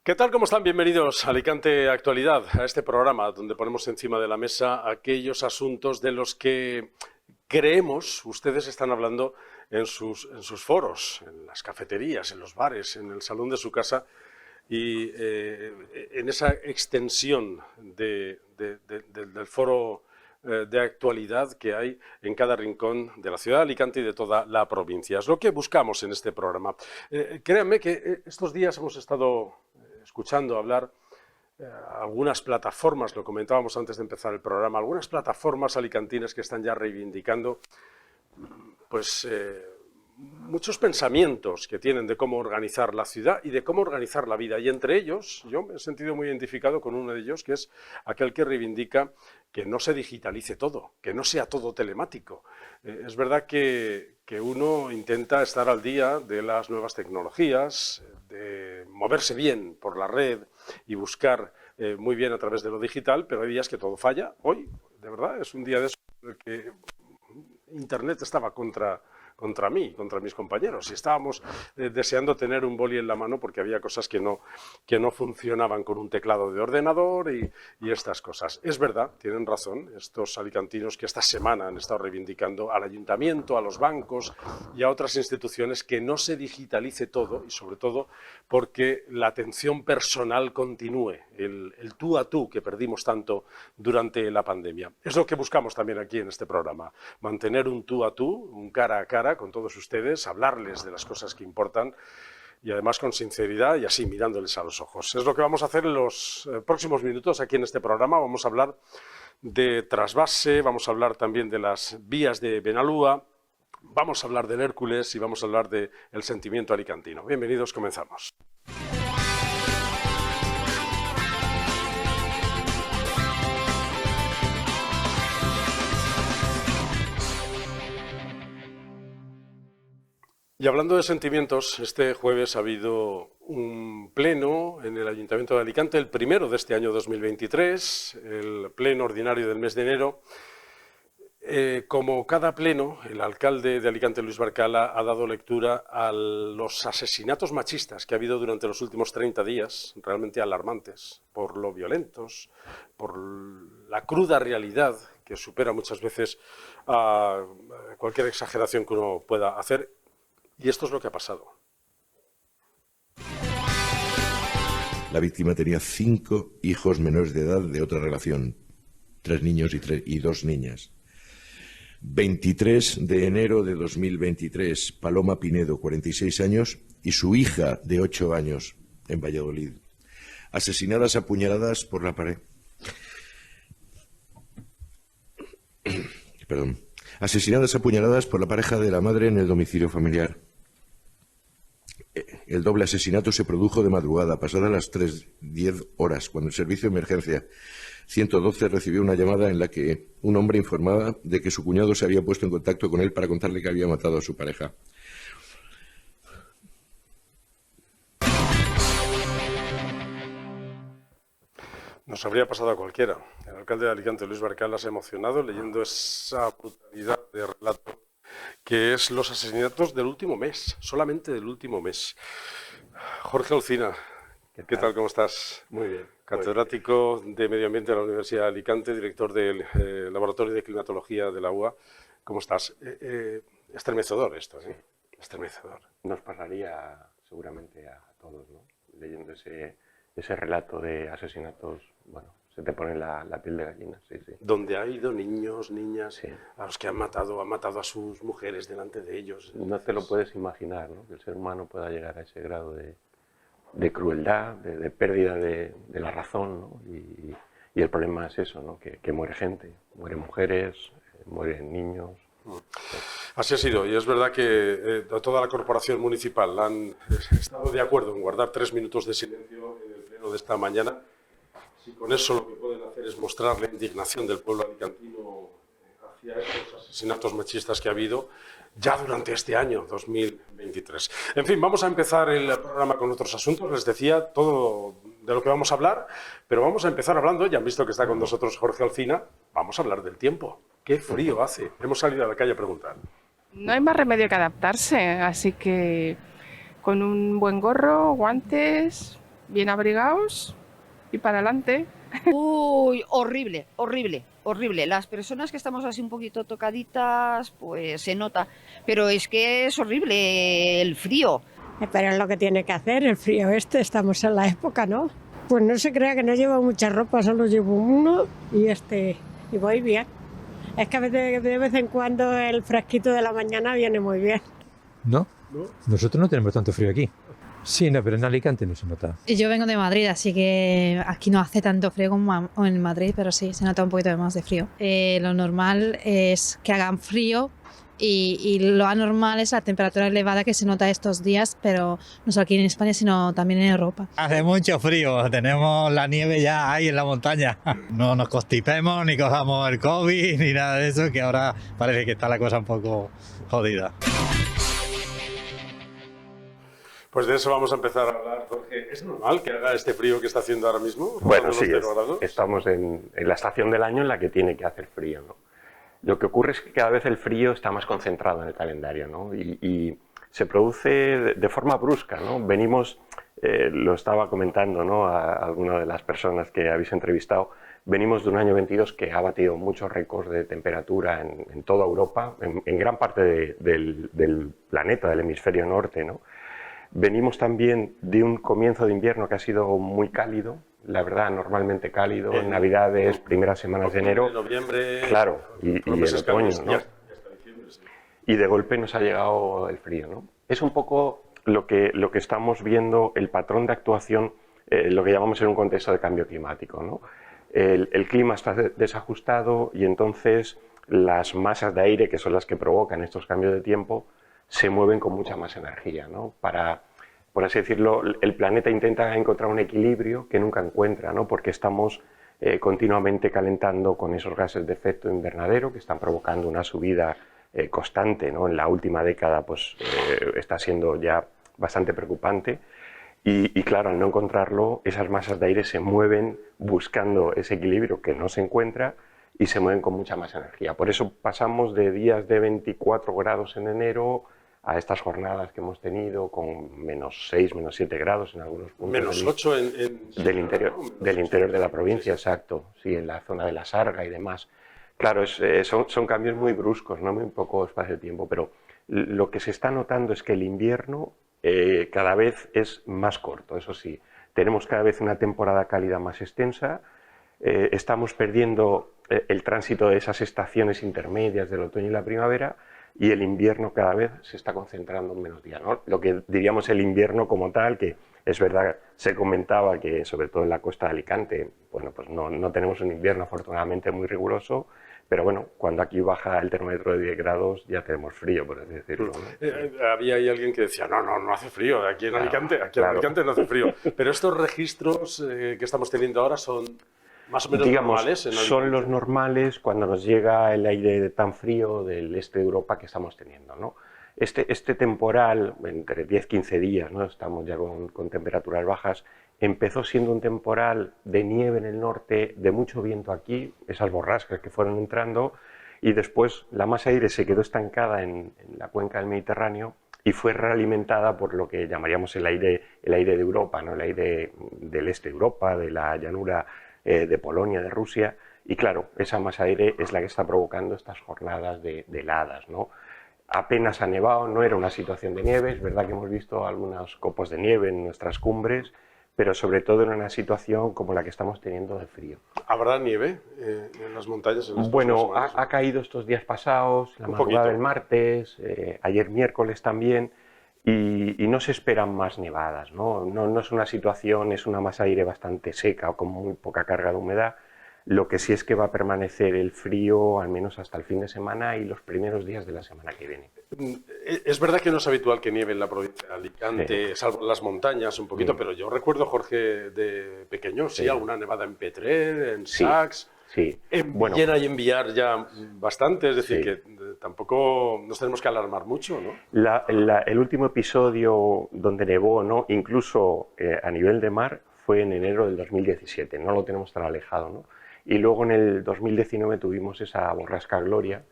¿Qué tal? ¿Cómo están? Bienvenidos a Alicante Actualidad, a este programa donde ponemos encima de la mesa aquellos asuntos de los que creemos ustedes están hablando en sus foros, en las cafeterías, en los bares, en el salón de su casa y en esa extensión del foro de actualidad que hay en cada rincón de la ciudad de Alicante y de toda la provincia. Es lo que buscamos en este programa. Créanme que estos días hemos estado escuchando hablar algunas plataformas, lo comentábamos antes de empezar el programa, algunas plataformas alicantinas que están ya reivindicando pues muchos pensamientos que tienen de cómo organizar la ciudad y de cómo organizar la vida. Y entre ellos, yo me he sentido muy identificado con uno de ellos, que es aquel que reivindica que no se digitalice todo, que no sea todo telemático. Es verdad que uno intenta estar al día de las nuevas tecnologías, de moverse bien por la red y buscar muy bien a través de lo digital, pero hay días que todo falla. Hoy, de verdad, es un día de eso en el que Internet estaba contra mí, contra mis compañeros, y estábamos deseando tener un boli en la mano porque había cosas que no funcionaban con un teclado de ordenador y estas cosas. Es verdad, tienen razón estos alicantinos que esta semana han estado reivindicando al ayuntamiento, a los bancos y a otras instituciones que no se digitalice todo y sobre todo porque la atención personal continúe, el tú a tú que perdimos tanto durante la pandemia. Es lo que buscamos también aquí en este programa, mantener un tú a tú, un cara a cara con todos ustedes, hablarles de las cosas que importan y además con sinceridad y así mirándoles a los ojos. Es lo que vamos a hacer en los próximos minutos aquí en este programa. Vamos a hablar de trasvase, vamos a hablar también de las vías de Benalúa, vamos a hablar del Hércules y vamos a hablar del sentimiento alicantino. Bienvenidos, comenzamos. Y hablando de sentimientos, este jueves ha habido un pleno en el Ayuntamiento de Alicante, el primero de este año 2023, el pleno ordinario del mes de enero. Como cada pleno, el alcalde de Alicante, Luis Barcala, ha dado lectura a los asesinatos machistas que ha habido durante los últimos 30 días, realmente alarmantes, por lo violentos, por la cruda realidad que supera muchas veces a cualquier exageración que uno pueda hacer. Y esto es lo que ha pasado. La víctima tenía 5 hijos menores de edad de otra relación, 3 niños y 2 niñas. 23 de enero de 2023, Paloma Pinedo, 46 años, y su hija de 8 años, en Valladolid, asesinadas a puñaladas por la pareja. Asesinadas a puñaladas por la pareja de la madre en el domicilio familiar. El doble asesinato se produjo de madrugada, pasadas las 3:10 horas, cuando el servicio de emergencia 112 recibió una llamada en la que un hombre informaba de que su cuñado se había puesto en contacto con él para contarle que había matado a su pareja. Nos habría pasado a cualquiera. El alcalde de Alicante, Luis Barcala, se ha emocionado leyendo esa brutalidad de relato que es los asesinatos del último mes, solamente del último mes. Jorge Alcina, ¿qué tal? ¿Cómo estás? Muy bien. Catedrático de Medio Ambiente de la Universidad de Alicante, director del Laboratorio de Climatología de la UA. ¿Cómo estás? Estremecedor esto, ¿eh? Sí. Estremecedor. Nos pasaría seguramente a todos, ¿no? Leyendo ese relato de asesinatos, bueno, se te pone la piel de gallina, sí. Donde ha ido niños, niñas, sí, a los que han matado a sus mujeres delante de ellos. No te lo puedes imaginar, ¿no? Que el ser humano pueda llegar a ese grado de crueldad, de pérdida de la razón, ¿no? Y el problema es eso, ¿no? Que muere gente, mueren mujeres, mueren niños. Así ha sido, y es verdad que toda la corporación municipal han estado de acuerdo en guardar 3 minutos de silencio en el pleno de esta mañana. Si con eso lo que pueden hacer es mostrar la indignación del pueblo alicantino hacia estos asesinatos machistas que ha habido ya durante este año 2023. En fin, vamos a empezar el programa con otros asuntos. Les decía todo de lo que vamos a hablar, pero vamos a empezar hablando, ya han visto que está con nosotros Jorge Alcina, vamos a hablar del tiempo. ¿Qué frío hace? Hemos salido a la calle a preguntar. No hay más remedio que adaptarse, así que con un buen gorro, guantes, bien abrigados y para adelante. Uy, horrible, horrible, horrible. Las personas que estamos así un poquito tocaditas, pues se nota. Pero es que es horrible el frío. Pero es lo que tiene que hacer el frío estamos en la época, ¿no? Pues no se crea que no llevo mucha ropa, solo llevo uno y voy bien. Es que de vez en cuando el fresquito de la mañana viene muy bien. No, nosotros no tenemos tanto frío aquí. Sí, no, pero en Alicante no se nota. Yo vengo de Madrid, así que aquí no hace tanto frío como en Madrid, pero sí, se nota un poquito más de frío. Lo normal es que hagan frío y lo anormal es la temperatura elevada que se nota estos días, pero no solo aquí en España, sino también en Europa. Hace mucho frío, tenemos la nieve ya ahí en la montaña. No nos constipemos ni cojamos el COVID ni nada de eso, que ahora parece que está la cosa un poco jodida. Pues de eso vamos a empezar a hablar, Jorge. ¿Es normal que haga este frío que está haciendo ahora mismo? Bueno, sí, estamos en la estación del año en la que tiene que hacer frío, ¿no? Lo que ocurre es que cada vez el frío está más concentrado en el calendario, ¿no? Y se produce de forma brusca, ¿no? Venimos, lo estaba comentando, ¿no?, a alguna de las personas que habéis entrevistado, venimos de un año 22 que ha batido muchos récords de temperatura en toda Europa, en gran parte del planeta, del hemisferio norte, ¿no? Venimos también de un comienzo de invierno que ha sido muy cálido, la verdad, normalmente cálido, en Navidades, primeras semanas de enero, noviembre, claro, y en otoño, ¿no? Y de golpe nos ha llegado el frío, ¿no? Es un poco lo que estamos viendo, el patrón de actuación, lo que llamamos en un contexto de cambio climático, ¿no? El clima está desajustado y entonces las masas de aire, que son las que provocan estos cambios de tiempo, se mueven con mucha más energía, ¿no? Para, por así decirlo, el planeta intenta encontrar un equilibrio que nunca encuentra, ¿no? Porque estamos continuamente calentando con esos gases de efecto invernadero que están provocando una subida constante, ¿no? En la última década pues, está siendo ya bastante preocupante y claro, al no encontrarlo, esas masas de aire se mueven buscando ese equilibrio que no se encuentra y se mueven con mucha más energía. Por eso pasamos de días de 24 grados en enero a estas jornadas que hemos tenido con -6, -7 grados en algunos puntos. -8 del interior de la provincia, exacto, sí, en la zona de la Sarga y demás. Claro, son cambios muy bruscos, no muy poco espacio de tiempo, pero lo que se está notando es que el invierno cada vez es más corto, eso sí. Tenemos cada vez una temporada cálida más extensa, estamos perdiendo el tránsito de esas estaciones intermedias del otoño y la primavera, y el invierno cada vez se está concentrando en menos días, ¿no? Lo que diríamos el invierno como tal, que es verdad, se comentaba que sobre todo en la costa de Alicante, bueno, pues no tenemos un invierno afortunadamente muy riguroso, pero bueno, cuando aquí baja el termómetro de 10 grados ya tenemos frío, por así decirlo, ¿no? Había ahí alguien que decía, no hace frío, aquí en Alicante, en Alicante no hace frío. Pero estos registros que estamos teniendo ahora son más o menos normales. Son los normales cuando nos llega el aire tan frío del este de Europa que estamos teniendo, ¿no? Este temporal, entre 10-15 días, ¿no? Estamos ya con temperaturas bajas, empezó siendo un temporal de nieve en el norte, de mucho viento aquí, esas borrascas que fueron entrando, y después la masa de aire se quedó estancada en la cuenca del Mediterráneo y fue realimentada por lo que llamaríamos el aire de Europa, ¿no? El aire del este de Europa, de la llanura de Polonia, de Rusia, y claro, esa masa de aire es la que está provocando estas jornadas de heladas, ¿no? Apenas ha nevado, no era una situación de nieve, es verdad que hemos visto algunos copos de nieve en nuestras cumbres, pero sobre todo en una situación como la que estamos teniendo de frío. ¿Habrá nieve en las montañas? Bueno, ha caído estos días pasados, la madrugada del martes, ayer miércoles también, y no se esperan más nevadas, ¿no? No es una situación, es una masa de aire bastante seca o con muy poca carga de humedad. Lo que sí es que va a permanecer el frío al menos hasta el fin de semana y los primeros días de la semana que viene. Es verdad que no es habitual que nieve en la provincia de Alicante, sí, salvo en las montañas un poquito, pero yo recuerdo, Jorge, de pequeño, sí, alguna nevada en Petrer, en Sax. Sí. En Villena y en Villar ya bastante, es decir, que tampoco nos tenemos que alarmar mucho, ¿no? El último episodio donde nevó, ¿no?, incluso a nivel de mar, fue en enero del 2017, no lo tenemos tan alejado, ¿no? Y luego en el 2019 tuvimos esa borrasca Gloria,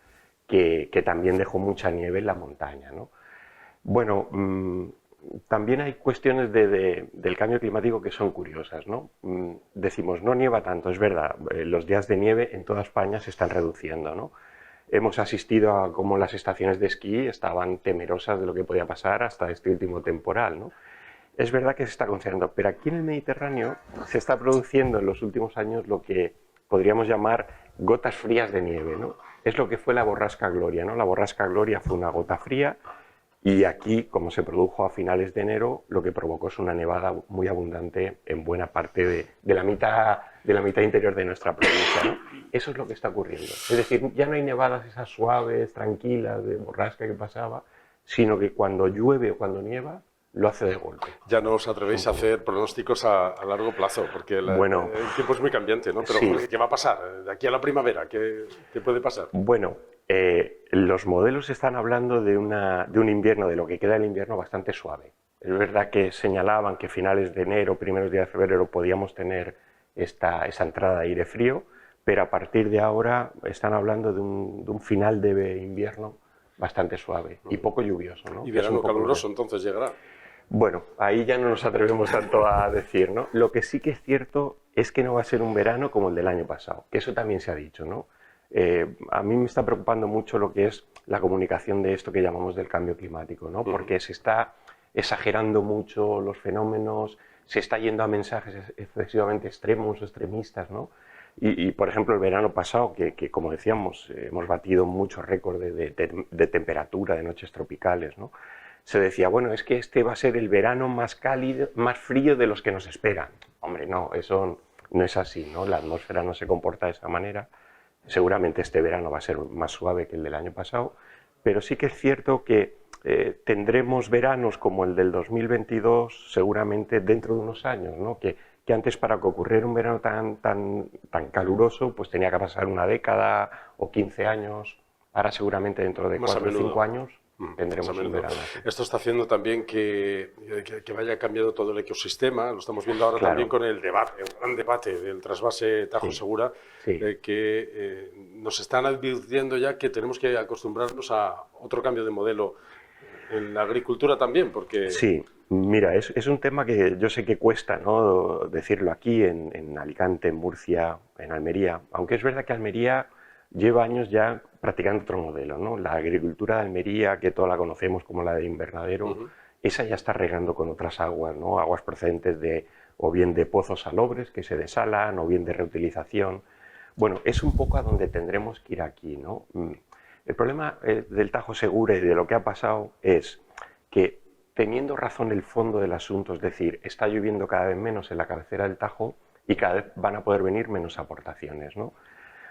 que también dejó mucha nieve en la montaña, ¿no? Bueno, también hay cuestiones del cambio climático que son curiosas, ¿no? Decimos, no nieva tanto, es verdad, los días de nieve en toda España se están reduciendo, ¿no? Hemos asistido a cómo las estaciones de esquí estaban temerosas de lo que podía pasar hasta este último temporal, ¿no? Es verdad que se está concentrando, pero aquí en el Mediterráneo se está produciendo en los últimos años lo que podríamos llamar gotas frías de nieve, ¿no? Es lo que fue la borrasca Gloria, ¿no? La borrasca Gloria fue una gota fría y aquí, como se produjo a finales de enero, lo que provocó es una nevada muy abundante en buena parte de la mitad interior de nuestra provincia, ¿no? Eso es lo que está ocurriendo. Es decir, ya no hay nevadas esas suaves, tranquilas, de borrasca que pasaba, sino que cuando llueve o cuando nieva, lo hace de golpe. Ya no os atrevéis a hacer pronósticos a largo plazo, porque el tiempo es muy cambiante, ¿no? Pero sí. ¿qué va a pasar? De aquí a la primavera, ¿qué puede pasar? Bueno, los modelos están hablando de un invierno, de lo que queda del invierno, bastante suave. Es verdad que señalaban que finales de enero, primeros días de febrero, podíamos tener esa entrada de aire frío, pero a partir de ahora están hablando de un final de invierno bastante suave y poco lluvioso, ¿no? Y verano caluroso entonces llegará. Bueno, ahí ya no nos atrevemos tanto a decir, ¿no? Lo que sí que es cierto es que no va a ser un verano como el del año pasado, que eso también se ha dicho, ¿no? A mí me está preocupando mucho lo que es la comunicación de esto que llamamos del cambio climático, ¿no? Porque se está exagerando mucho los fenómenos, se está yendo a mensajes excesivamente extremos o extremistas, ¿no? Y, por ejemplo, el verano pasado, que como decíamos, hemos batido muchos récords de temperatura, de noches tropicales, ¿no? Se decía, bueno, es que este va a ser el verano más cálido, más frío de los que nos esperan. Hombre, no, eso no es así, ¿no? La atmósfera no se comporta de esa manera. Seguramente este verano va a ser más suave que el del año pasado, pero sí que es cierto que tendremos veranos como el del 2022 seguramente dentro de unos años, ¿no? Que antes para que ocurriera un verano tan caluroso pues tenía que pasar una década o 15 años. Ahora seguramente dentro de 4 o 5 años tendremos un verano. Esto está haciendo también que vaya cambiando todo el ecosistema. Lo estamos viendo ahora también con el gran debate del trasvase Tajo Segura, que nos están advirtiendo ya que tenemos que acostumbrarnos a otro cambio de modelo en la agricultura también, porque... Sí, mira, es un tema que yo sé que cuesta, ¿no?, decirlo aquí en Alicante, en Murcia, en Almería, aunque es verdad que Almería lleva años ya practicando otro modelo, ¿no? La agricultura de Almería, que toda la conocemos como la de invernadero, esa ya está regando con otras aguas, ¿no? Aguas procedentes o bien de pozos salobres que se desalan, o bien de reutilización. Bueno, es un poco a donde tendremos que ir aquí, ¿no? El problema del Tajo Segura y de lo que ha pasado es que, teniendo razón el fondo del asunto, es decir, está lloviendo cada vez menos en la cabecera del Tajo y cada vez van a poder venir menos aportaciones, ¿no?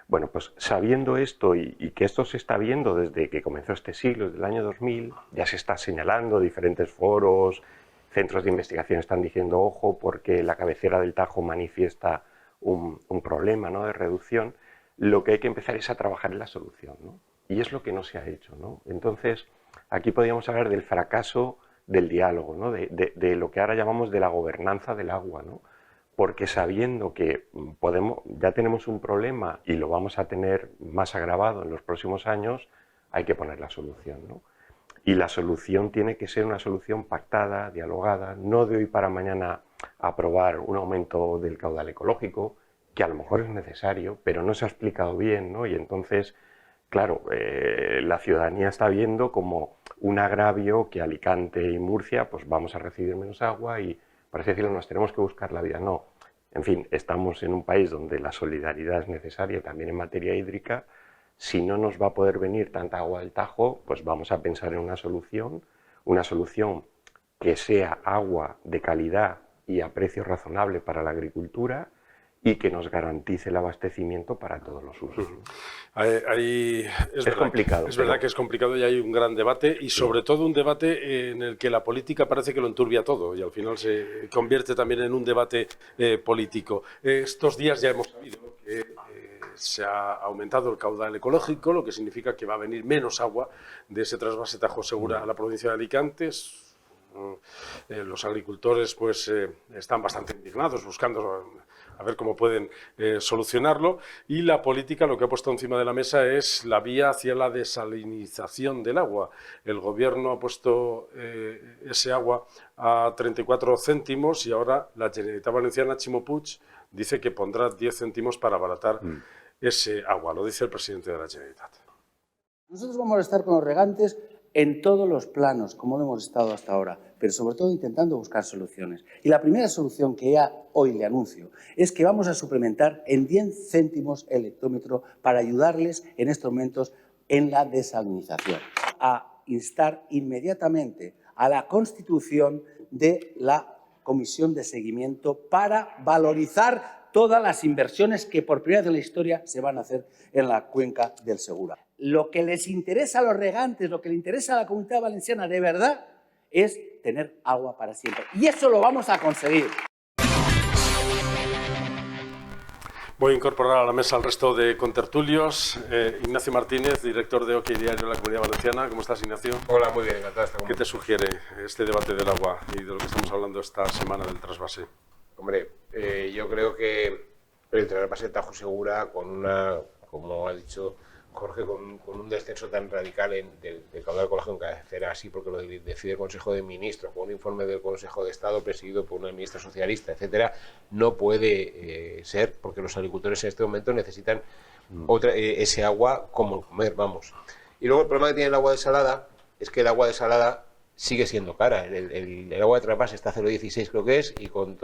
Bueno, pues sabiendo esto y que esto se está viendo desde que comenzó este siglo, desde el año 2000, ya se está señalando, diferentes foros, centros de investigación están diciendo, ojo, porque la cabecera del Tajo manifiesta un problema, ¿no?, de reducción. Lo que hay que empezar es a trabajar en la solución, ¿no? Y es lo que no se ha hecho, ¿no? Entonces, aquí podríamos hablar del fracaso del diálogo, ¿no?, de lo que ahora llamamos de la gobernanza del agua, ¿no? Porque sabiendo que ya tenemos un problema y lo vamos a tener más agravado en los próximos años, hay que poner la solución, ¿no? Y la solución tiene que ser una solución pactada, dialogada, no de hoy para mañana aprobar un aumento del caudal ecológico, que a lo mejor es necesario, pero no se ha explicado bien, ¿no? Y entonces, claro, la ciudadanía está viendo como un agravio que Alicante y Murcia pues vamos a recibir menos agua y, por así decirlo, nos tenemos que buscar la vida. No, en fin, estamos en un país donde la solidaridad es necesaria también en materia hídrica. Si no nos va a poder venir tanta agua del Tajo, pues vamos a pensar en una solución que sea agua de calidad y a precio razonable para la agricultura y que nos garantice el abastecimiento para todos los usos. Es complicado. Es verdad que es complicado y hay un gran debate y sobre todo un debate en el que la política parece que lo enturbia todo y al final se convierte también en un debate político. Estos días ya hemos sabido que se ha aumentado el caudal ecológico, lo que significa que va a venir menos agua de ese trasvase Tajo Segura a la provincia de Alicante. Es Los agricultores pues están bastante indignados, buscando a ver cómo pueden solucionarlo, y la política lo que ha puesto encima de la mesa es la vía hacia la desalinización del agua. El gobierno ha puesto ese agua a 34 céntimos y ahora la Generalitat Valenciana, Ximo Puig, dice que pondrá 10 céntimos para abaratar ese agua, lo dice el presidente de la Generalitat. Nosotros vamos a estar con los regantes en todos los planos, como lo hemos estado hasta ahora, pero sobre todo intentando buscar soluciones. Y la primera solución que ya hoy le anuncio es que vamos a suplementar en 10 céntimos el hectómetro para ayudarles en estos momentos en la desalinización. A instar inmediatamente a la constitución de la comisión de seguimiento para valorizar todas las inversiones que por primera vez en la historia se van a hacer en la cuenca del Segura. Lo que les interesa a los regantes, lo que le interesa a la Comunidad Valenciana de verdad es tener agua para siempre. Y eso lo vamos a conseguir. Voy a incorporar a la mesa al resto de contertulios. Ignacio Martínez, director de OK Diario de la Comunidad Valenciana. ¿Cómo estás, Ignacio? Hola, muy bien, encantado de estar con ¿Qué te sugiere este debate del agua y de lo que estamos hablando esta semana del trasvase? Hombre, yo creo que el trasvase de Tajo Segura, con una, como ha dicho Jorge, con un descenso tan radical del caudal ecológico en cabecera, así porque lo decide el Consejo de Ministros, con un informe del Consejo de Estado presidido por una ministra socialista, etcétera, no puede ser, porque los agricultores en este momento necesitan ese agua como comer, vamos. Y luego el problema que tiene el agua desalada es que el agua desalada sigue siendo cara. El agua de trasvase está a 0,16 creo que es, y con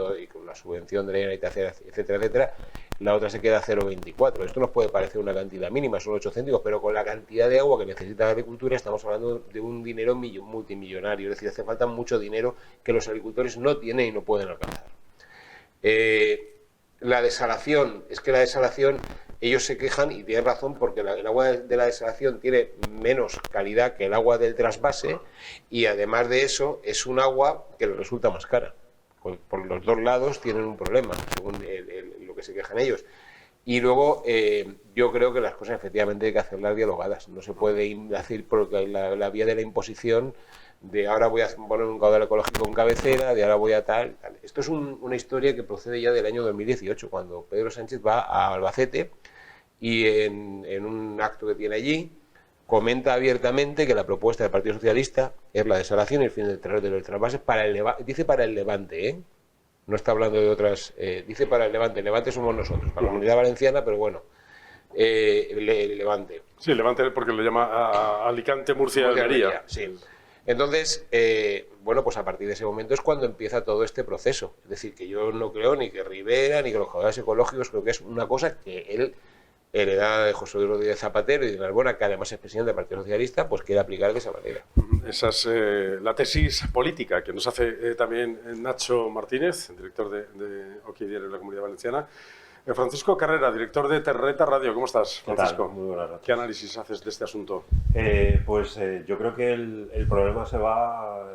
la subvención de la Generalitat, etcétera, etcétera, la otra se queda a 0,24. Esto nos puede parecer una cantidad mínima, son 8 céntimos, pero con la cantidad de agua que necesita la agricultura estamos hablando de un dinero multimillonario. Es decir, hace falta mucho dinero que los agricultores no tienen y no pueden alcanzar. La desalación, es que la desalación, ellos se quejan y tienen razón porque el agua de la desalación tiene menos calidad que el agua del trasvase y además de eso es un agua que les resulta más cara. Por los dos lados tienen un problema, según lo que se quejan ellos. Y luego yo creo que las cosas efectivamente hay que hacerlas dialogadas. No se puede decir por la vía de la imposición de ahora voy a poner un caudal ecológico en cabecera, de ahora voy a tal. Esto es una historia que procede ya del año 2018, cuando Pedro Sánchez va a Albacete y en un acto que tiene allí comenta abiertamente que la propuesta del Partido Socialista es la desalación y el fin del trasvase dice para el Levante, ¿eh? No está hablando de otras, dice para el Levante somos nosotros, para la Comunidad Valenciana, pero bueno, el Levante. Sí, el Levante porque lo llama a Alicante, Murcia y Almería. Sí. Entonces, bueno, pues a partir de ese momento es cuando empieza todo este proceso. Es decir, que yo no creo ni que Rivera ni que los caudales ecológicos, creo que es una cosa que él, heredada de José Luis Rodríguez Zapatero y de Narbona, que además es presidente del Partido Socialista, pues quiere aplicar de esa manera. Esa es la tesis política que nos hace también Nacho Martínez, director de OK Diario de la Comunidad Valenciana. Francisco Carrera, director de Terreta Radio. ¿Cómo estás, Francisco? Muy buenas noches. ¿Qué análisis haces de este asunto? Yo creo que el problema se va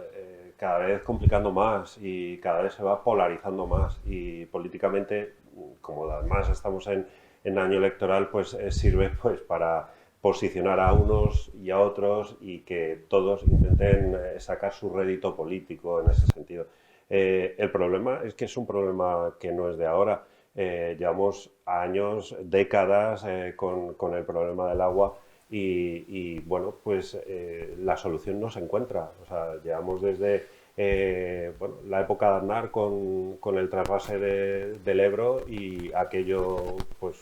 cada vez complicando más y cada vez se va polarizando más y políticamente, como además estamos en año electoral, pues sirve pues para posicionar a unos y a otros y que todos intenten sacar su rédito político en ese sentido. El problema es que es un problema que no es de ahora. Llevamos años, décadas con el problema del agua y bueno, pues la solución no se encuentra. O sea, llevamos desde la época de Aznar con el trasvase del Ebro y aquello pues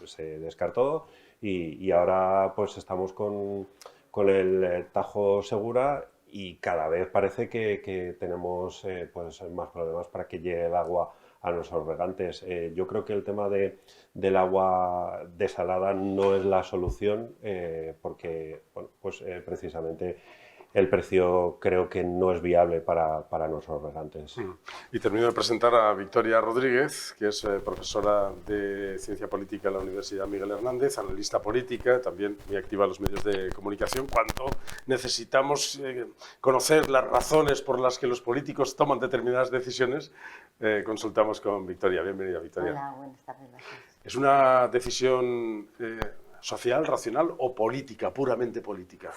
se descartó y ahora pues estamos con el Tajo Segura y cada vez parece que tenemos pues más problemas para que llegue el agua a nuestros regantes. Yo creo que el tema del agua desalada no es la solución porque bueno, pues, precisamente el precio creo que no es viable para nuestros regantes. Y termino de presentar a Victoria Rodríguez, que es profesora de Ciencia Política en la Universidad Miguel Hernández, analista política, también muy activa en los medios de comunicación. Cuando necesitamos conocer las razones por las que los políticos toman determinadas decisiones, consultamos con Victoria. Bienvenida, Victoria. Hola, buenas tardes. ¿Es una decisión social, racional o política, puramente política?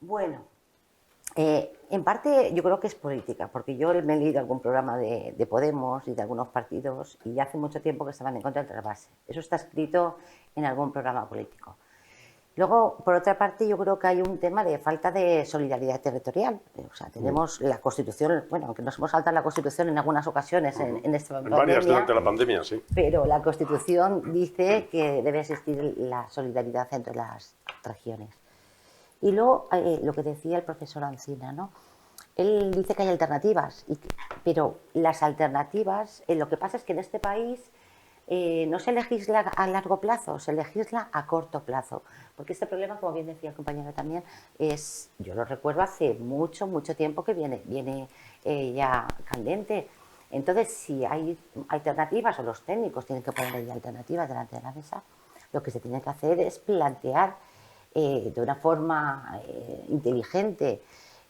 Bueno, En parte yo creo que es política, porque yo me he leído algún programa de Podemos y de algunos partidos y ya hace mucho tiempo que estaban en contra del trasvase. Eso está escrito en algún programa político. Luego, por otra parte, yo creo que hay un tema de falta de solidaridad territorial. O sea, tenemos la Constitución, bueno, aunque nos hemos saltado la Constitución en algunas ocasiones en esta pandemia. En varias durante la pandemia, sí. Pero la Constitución dice que debe existir la solidaridad entre las regiones. Y luego, lo que decía el profesor Ancina, ¿no? Él dice que hay alternativas, pero las alternativas, lo que pasa es que en este país no se legisla a largo plazo, se legisla a corto plazo. Porque este problema, como bien decía el compañero también, yo lo recuerdo hace mucho, mucho tiempo que viene ya candente. Entonces, si hay alternativas, o los técnicos tienen que poner ahí alternativas delante de la mesa, lo que se tiene que hacer es plantear de una forma inteligente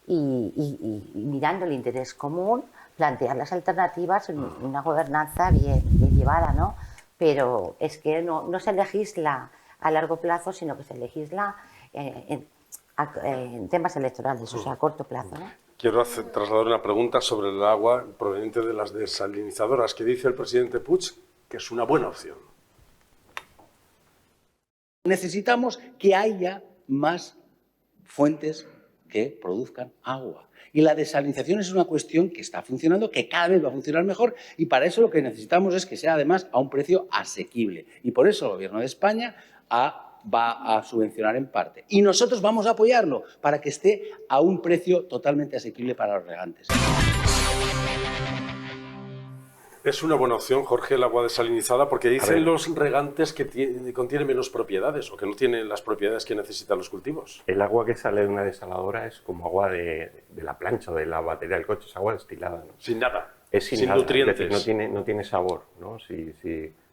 y mirando el interés común, plantear las alternativas en una gobernanza bien llevada, ¿no? Pero es que no se legisla a largo plazo, sino que se legisla en temas electorales, o sea, a corto plazo, ¿no? Quiero trasladar una pregunta sobre el agua proveniente de las desalinizadoras, que dice el presidente Puig que es una buena opción. Necesitamos que haya más fuentes que produzcan agua. Y la desalinización es una cuestión que está funcionando, que cada vez va a funcionar mejor, y para eso lo que necesitamos es que sea además a un precio asequible. Y por eso el Gobierno de España va a subvencionar en parte. Y nosotros vamos a apoyarlo para que esté a un precio totalmente asequible para los regantes. Es una buena opción, Jorge, el agua desalinizada, porque dicen los regantes que contiene menos propiedades o que no tiene las propiedades que necesitan los cultivos. El agua que sale de una desaladora es como agua de la plancha o de la batería del coche, es agua destilada, ¿no? Sin nada. Es sin nada, nutrientes. es decir, no tiene sabor, ¿no? Si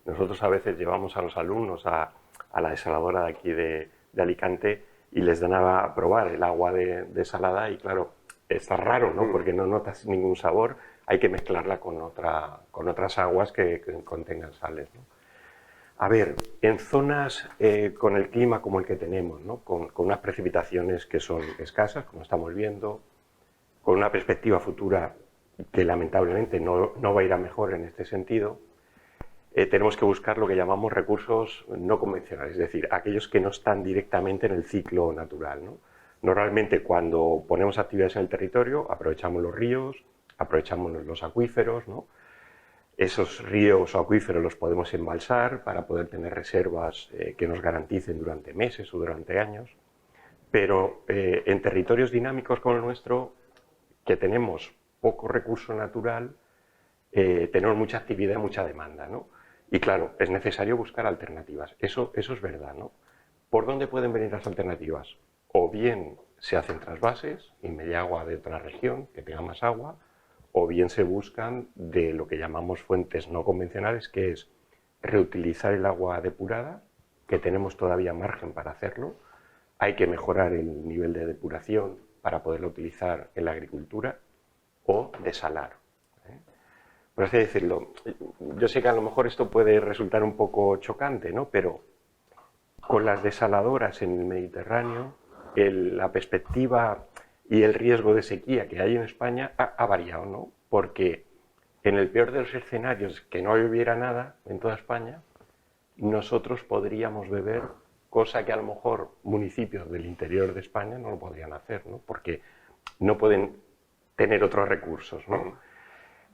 nosotros a veces llevamos a los alumnos a la desaladora de aquí de Alicante y les dan a probar el agua desalada y claro, está raro, ¿no? Porque no notas ningún sabor. Hay que mezclarla con otras aguas que contengan sales, ¿no? A ver, en zonas con el clima como el que tenemos, ¿no? Con unas precipitaciones que son escasas, como estamos viendo, con una perspectiva futura que lamentablemente no va a ir a mejor en este sentido, tenemos que buscar lo que llamamos recursos no convencionales, es decir, aquellos que no están directamente en el ciclo natural, ¿no? Normalmente cuando ponemos actividades en el territorio aprovechamos los ríos, aprovechamos los acuíferos, ¿no? Esos ríos o acuíferos los podemos embalsar para poder tener reservas que nos garanticen durante meses o durante años, pero en territorios dinámicos como el nuestro, que tenemos poco recurso natural, tenemos mucha actividad y mucha demanda, ¿no? Y claro, es necesario buscar alternativas, eso es verdad, ¿no? ¿Por dónde pueden venir las alternativas? O bien se hacen trasvases y media agua de otra región que tenga más agua, o bien se buscan de lo que llamamos fuentes no convencionales, que es reutilizar el agua depurada, que tenemos todavía margen para hacerlo. Hay que mejorar el nivel de depuración para poderlo utilizar en la agricultura, o desalar. Por así decirlo, yo sé que a lo mejor esto puede resultar un poco chocante, ¿no? Pero con las desaladoras en el Mediterráneo, la perspectiva y el riesgo de sequía que hay en España ha variado, ¿no? Porque en el peor de los escenarios, que no lloviera nada en toda España, nosotros podríamos beber, cosa que a lo mejor municipios del interior de España no lo podrían hacer, ¿no? Porque no pueden tener otros recursos, ¿no?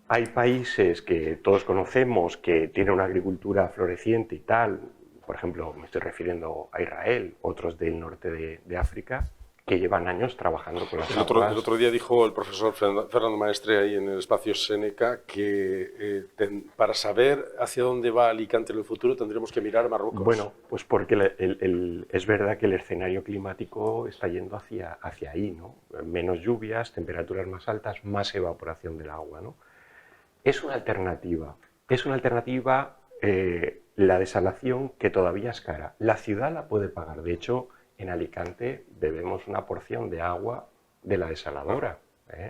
Hay países que todos conocemos que tienen una agricultura floreciente y tal, por ejemplo, me estoy refiriendo a Israel, otros del norte de África, que llevan años trabajando con las aguas. El otro día dijo el profesor Fernando Maestre ahí en el espacio Séneca que para saber hacia dónde va Alicante en el futuro tendremos que mirar a Marruecos. Bueno, pues porque es verdad que el escenario climático está yendo hacia ahí, ¿no? Menos lluvias, temperaturas más altas, más evaporación del agua, ¿no? Es una alternativa la desalación, que todavía es cara. La ciudad la puede pagar, de hecho, en Alicante bebemos una porción de agua de la desaladora.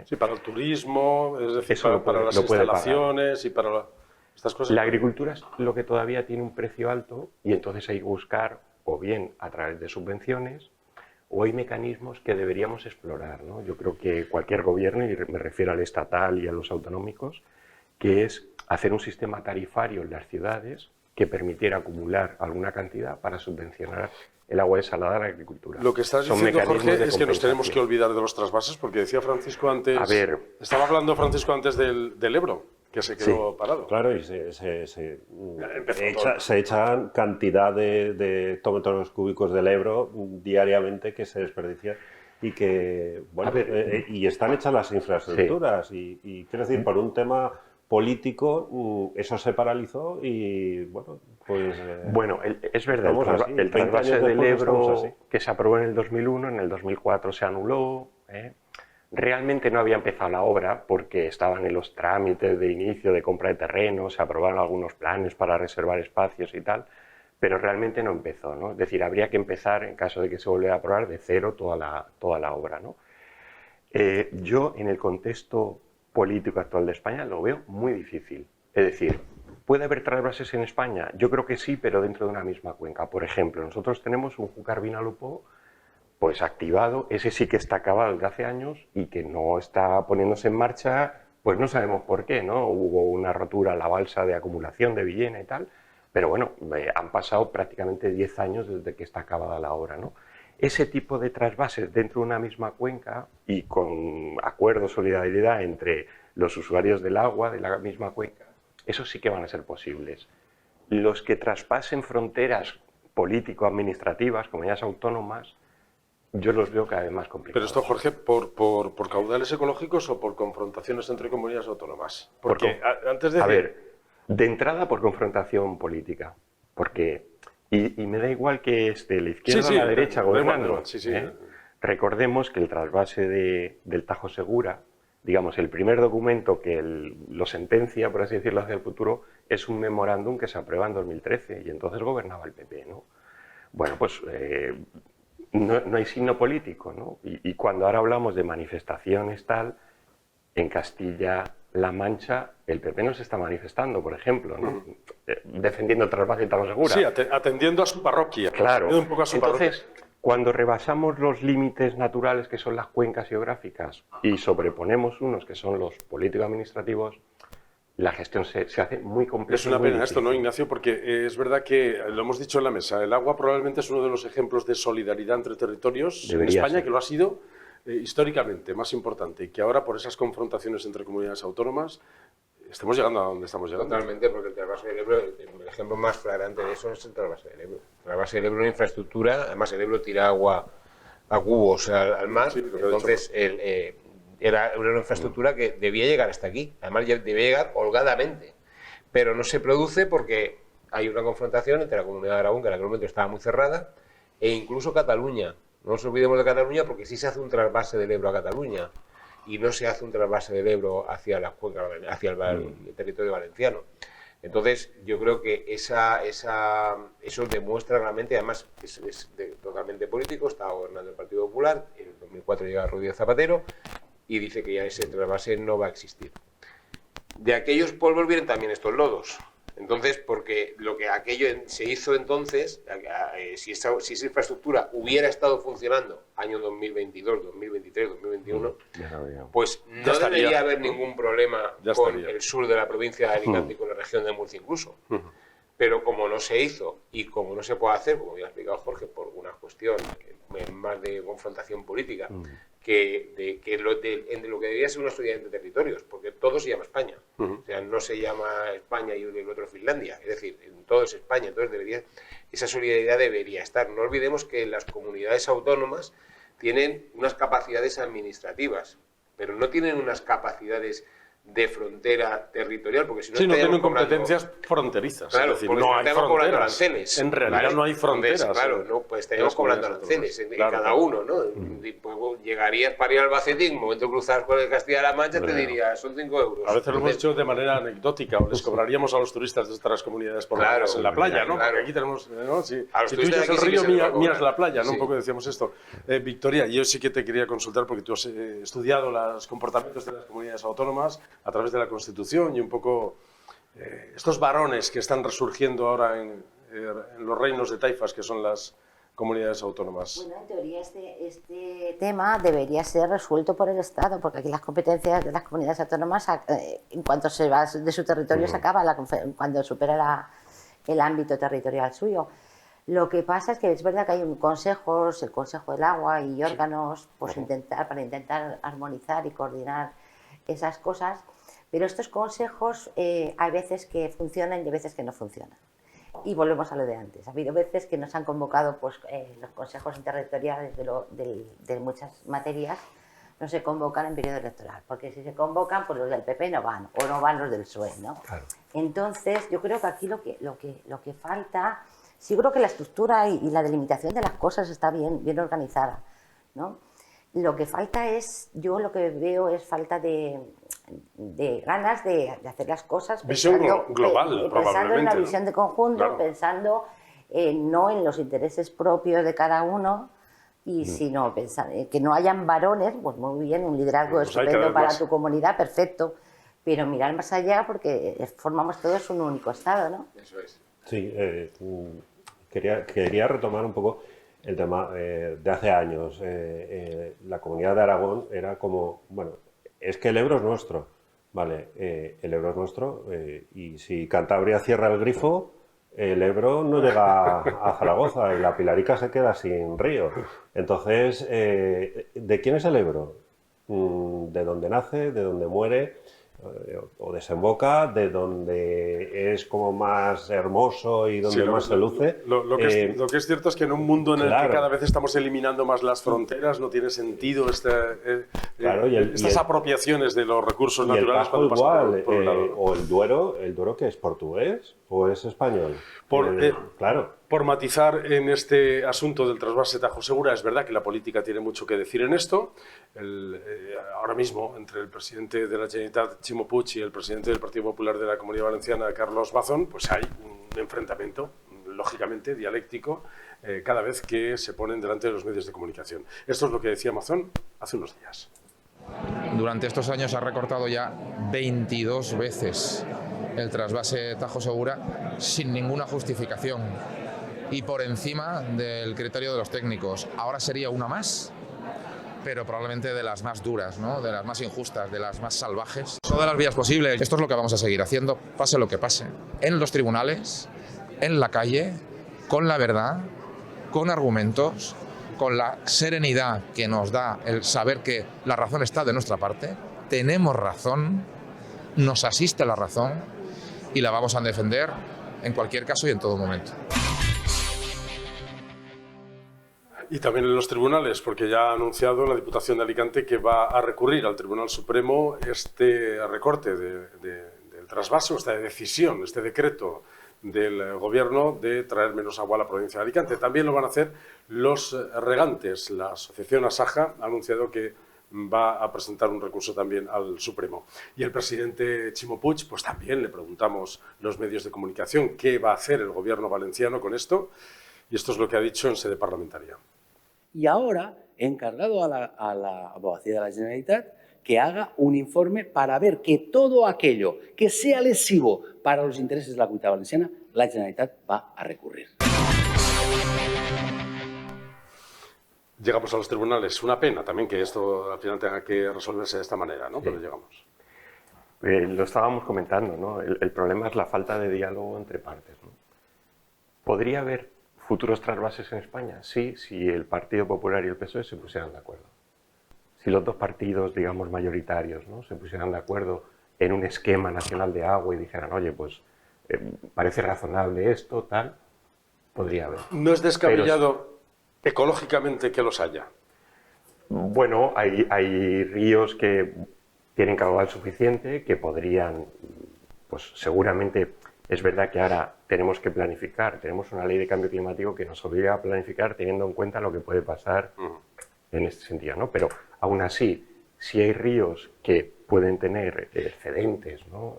Sí, para el turismo, es decir, para las instalaciones y para estas cosas. La agricultura es lo que todavía tiene un precio alto y entonces hay que buscar o bien a través de subvenciones o hay mecanismos que deberíamos explorar, ¿no? Yo creo que cualquier gobierno, y me refiero al estatal y a los autonómicos, que es hacer un sistema tarifario en las ciudades que permitiera acumular alguna cantidad para subvencionar el agua desalada a la agricultura. Lo que estás diciendo, Jorge, es que nos tenemos que olvidar de los trasvases, porque decía Francisco antes... A ver... Estaba hablando Francisco antes del Ebro, que se quedó parado. Claro, y se echan cantidad de hectómetros cúbicos del Ebro diariamente que se desperdician y que, bueno, y están hechas las infraestructuras y quiero decir, por un tema político, eso se paralizó y, bueno, pues... Bueno, es verdad, el trasvase del Ebro que se aprobó en el 2001, en el 2004 se anuló, Realmente no había empezado la obra porque estaban en los trámites de inicio de compra de terrenos, se aprobaron algunos planes para reservar espacios y tal, pero realmente no empezó, ¿no? Es decir, habría que empezar, en caso de que se volviera a aprobar, de cero toda la obra, ¿no? Yo, en el contexto político actual de España, lo veo muy difícil. Es decir, ¿puede haber trasvases en España? Yo creo que sí, pero dentro de una misma cuenca. Por ejemplo, nosotros tenemos un Júcar Vinalopó pues activado, ese sí que está acabado desde hace años y que no está poniéndose en marcha, pues no sabemos por qué, ¿no? Hubo una rotura en la balsa de acumulación de Villena y tal, pero bueno, han pasado prácticamente 10 años desde que está acabada la obra, ¿no? Ese tipo de trasvases dentro de una misma cuenca y con acuerdo, solidaridad entre los usuarios del agua de la misma cuenca, esos sí que van a ser posibles. Los que traspasen fronteras político-administrativas, comunidades autónomas, yo los veo cada vez más complicados. Pero esto, Jorge, ¿por caudales ecológicos o por confrontaciones entre comunidades autónomas? Porque antes de... A ver, de entrada por confrontación política, porque... Y me da igual que esté la izquierda o la derecha gobernando. Recordemos que el trasvase del Tajo Segura, digamos, el primer documento que lo sentencia, por así decirlo, hacia el futuro, es un memorándum que se aprueba en 2013 y entonces gobernaba el PP, ¿no? Bueno, pues... No hay signo político, ¿no? Y cuando ahora hablamos de manifestaciones tal, en Castilla-La Mancha el PP no se está manifestando, por ejemplo, ¿no? Defendiendo el trasvase de Tajo Segura. Sí, atendiendo a su parroquia. Claro. Un poco a su Entonces, cuando rebasamos los límites naturales que son las cuencas geográficas y sobreponemos unos que son los político-administrativos, la gestión se hace muy compleja. Es una pena esto, ¿no, Ignacio? Porque es verdad que, lo hemos dicho en la mesa, el agua probablemente es uno de los ejemplos de solidaridad entre territorios en España, que lo ha sido históricamente más importante, y que ahora por esas confrontaciones entre comunidades autónomas estamos llegando a donde estamos llegando. Totalmente, porque el trasvase del Ebro, el ejemplo más flagrante de eso es el trasvase del Ebro. El trasvase del Ebro es una infraestructura, además el Ebro tira agua a cubos al mar, sí, entonces era una infraestructura que debía llegar hasta aquí, además debía llegar holgadamente, pero no se produce porque hay una confrontación entre la Comunidad de Aragón, que en aquel momento estaba muy cerrada, e incluso Cataluña. No nos olvidemos de Cataluña porque sí se hace un trasvase del Ebro a Cataluña y no se hace un trasvase del Ebro hacia la cuenca, hacia el territorio valenciano. Entonces, yo creo que eso demuestra realmente, además es totalmente político, estaba gobernando el Partido Popular, en 2004 llega Rodríguez Zapatero y dice que ya ese trasvase no va a existir. De aquellos polvos vienen también estos lodos. Entonces, porque lo que aquello se hizo entonces, si esa infraestructura hubiera estado funcionando año 2022, 2023, 2021, pues no debería haber ningún problema con el sur de la provincia de Alicante y con la región de Murcia incluso. Pero como no se hizo y como no se puede hacer, como ya ha explicado Jorge, por una cuestión más de confrontación política, entre lo que debería ser una solidaridad entre territorios, porque todo se llama España. O sea, no se llama España y el otro Finlandia, es decir, todo es España, entonces esa solidaridad debería estar. No olvidemos que las comunidades autónomas tienen unas capacidades administrativas, pero no tienen unas capacidades de frontera territorial, porque si no, no tienen competencias fronterizas. Claro, es decir, porque no hay cobrando aranceles. En realidad no hay fronteras. Entonces, claro, no, pues estaríamos cobrando aranceles en cada uno, ¿no? Y pues, llegarías para ir al Albacete y en el momento de cruzar por el Castilla-La Mancha te diría, son 5 euros. A veces lo hemos hecho de manera anecdótica, o les cobraríamos a los turistas de otras comunidades por en la playa, ¿no? Porque aquí tenemos, ¿no? Si tú miras el río, miras la playa, ¿no? Un poco decíamos esto. Victoria, yo sí que te quería consultar, porque tú has estudiado los comportamientos de las comunidades autónomas a través de la Constitución y un poco estos varones que están resurgiendo ahora en los reinos de taifas, que son las comunidades autónomas? Bueno, en teoría este tema debería ser resuelto por el Estado, porque aquí las competencias de las comunidades autónomas, en cuanto se va de su territorio, se acaba cuando supera el ámbito territorial suyo. Lo que pasa es que es verdad que hay consejos, el Consejo del Agua y órganos pues, para intentar armonizar y coordinar esas cosas, pero estos consejos hay veces que funcionan y hay veces que no funcionan. Y volvemos a lo de antes. Ha habido veces que nos han convocado pues, los consejos interterritoriales de muchas materias, no se convocan en periodo electoral, porque si se convocan, pues los del PP no van, o no van los del PSOE, ¿no? Claro. Entonces, yo creo que aquí lo que falta, sí creo que la estructura y la delimitación de las cosas está bien organizada, ¿no? Lo que falta es, yo lo que veo es falta de ganas de hacer las cosas visión global, pensando en una ¿no? visión de conjunto, Claro. Pensando no en los intereses propios de cada uno, y sino pensar que no hayan varones, pues muy bien, un liderazgo Pues hay cada estupendo vez para más. tu comunidad, perfecto, pero mirar más allá porque formamos todos un único Estado, ¿no? Eso es. Sí, quería retomar un poco el tema de hace años. La comunidad de Aragón era como, bueno, es que el Ebro es nuestro, vale, el Ebro es nuestro y si Cantabria cierra el grifo, el Ebro no llega a Zaragoza y la Pilarica se queda sin río. Entonces, ¿de quién es el Ebro? ¿De dónde nace? ¿De dónde muere? O desemboca, de donde es como más hermoso y donde Sí, más se luce. Lo que es cierto es que en un mundo en el claro. que cada vez estamos eliminando más las fronteras, no tiene sentido Claro, estas apropiaciones de los recursos Y el naturales Tajo cuando pasan igual, por un lado. o el Duero que es portugués o es español. Claro. Por matizar en este asunto del trasvase Tajo Segura, es verdad que la política tiene mucho que decir en esto. Ahora mismo, entre el presidente de la Generalitat, Ximo Puig, y el presidente del Partido Popular de la Comunidad Valenciana, Carlos Bazón, pues hay un enfrentamiento, lógicamente, dialéctico, cada vez que se ponen delante de los medios de comunicación. Esto es lo que decía Mazón hace unos días. Durante estos años ha recortado ya 22 veces el trasvase Tajo Segura sin ninguna justificación y por encima del criterio de los técnicos. Ahora sería una más, pero probablemente de las más duras, ¿no? De las más injustas, de las más salvajes. Todas las vías posibles. Esto es lo que vamos a seguir haciendo, pase lo que pase. En los tribunales, en la calle, con la verdad, con argumentos, con la serenidad que nos da el saber que la razón está de nuestra parte. Tenemos razón, nos asiste la razón y la vamos a defender en cualquier caso y en todo momento. Y también en los tribunales, porque ya ha anunciado la Diputación de Alicante que va a recurrir al Tribunal Supremo este recorte del trasvase, esta decisión, este decreto del Gobierno de traer menos agua a la provincia de Alicante. También lo van a hacer los regantes. La asociación Asaja ha anunciado que va a presentar un recurso también al Supremo. Y el presidente Ximo Puig, pues también le preguntamos los medios de comunicación qué va a hacer el Gobierno valenciano con esto, y esto es lo que ha dicho en sede parlamentaria. Y ahora he encargado a la Abogacía de la Generalitat que haga un informe para ver que todo aquello que sea lesivo para los intereses de la Comunidad Valenciana, la Generalitat va a recurrir. Llegamos a los tribunales. Una pena también que esto al final tenga que resolverse de esta manera, ¿no? Sí. Pero llegamos. Lo estábamos comentando, ¿no? El problema es la falta de diálogo entre partes, ¿no? ¿Podría haber futuros trasvases en España? Sí, si el Partido Popular y el PSOE se pusieran de acuerdo. Si los dos partidos, digamos, mayoritarios, ¿no? Se pusieran de acuerdo en un esquema nacional de agua y dijeran, oye, pues parece razonable esto, tal, podría haber. No es descabellado ecológicamente que los haya. Bueno, hay ríos que tienen caudal suficiente, que podrían, pues seguramente es verdad que ahora tenemos que planificar, tenemos una ley de cambio climático que nos obliga a planificar teniendo en cuenta lo que puede pasar en este sentido, ¿no? Pero aún así, si hay ríos que pueden tener excedentes, ¿no?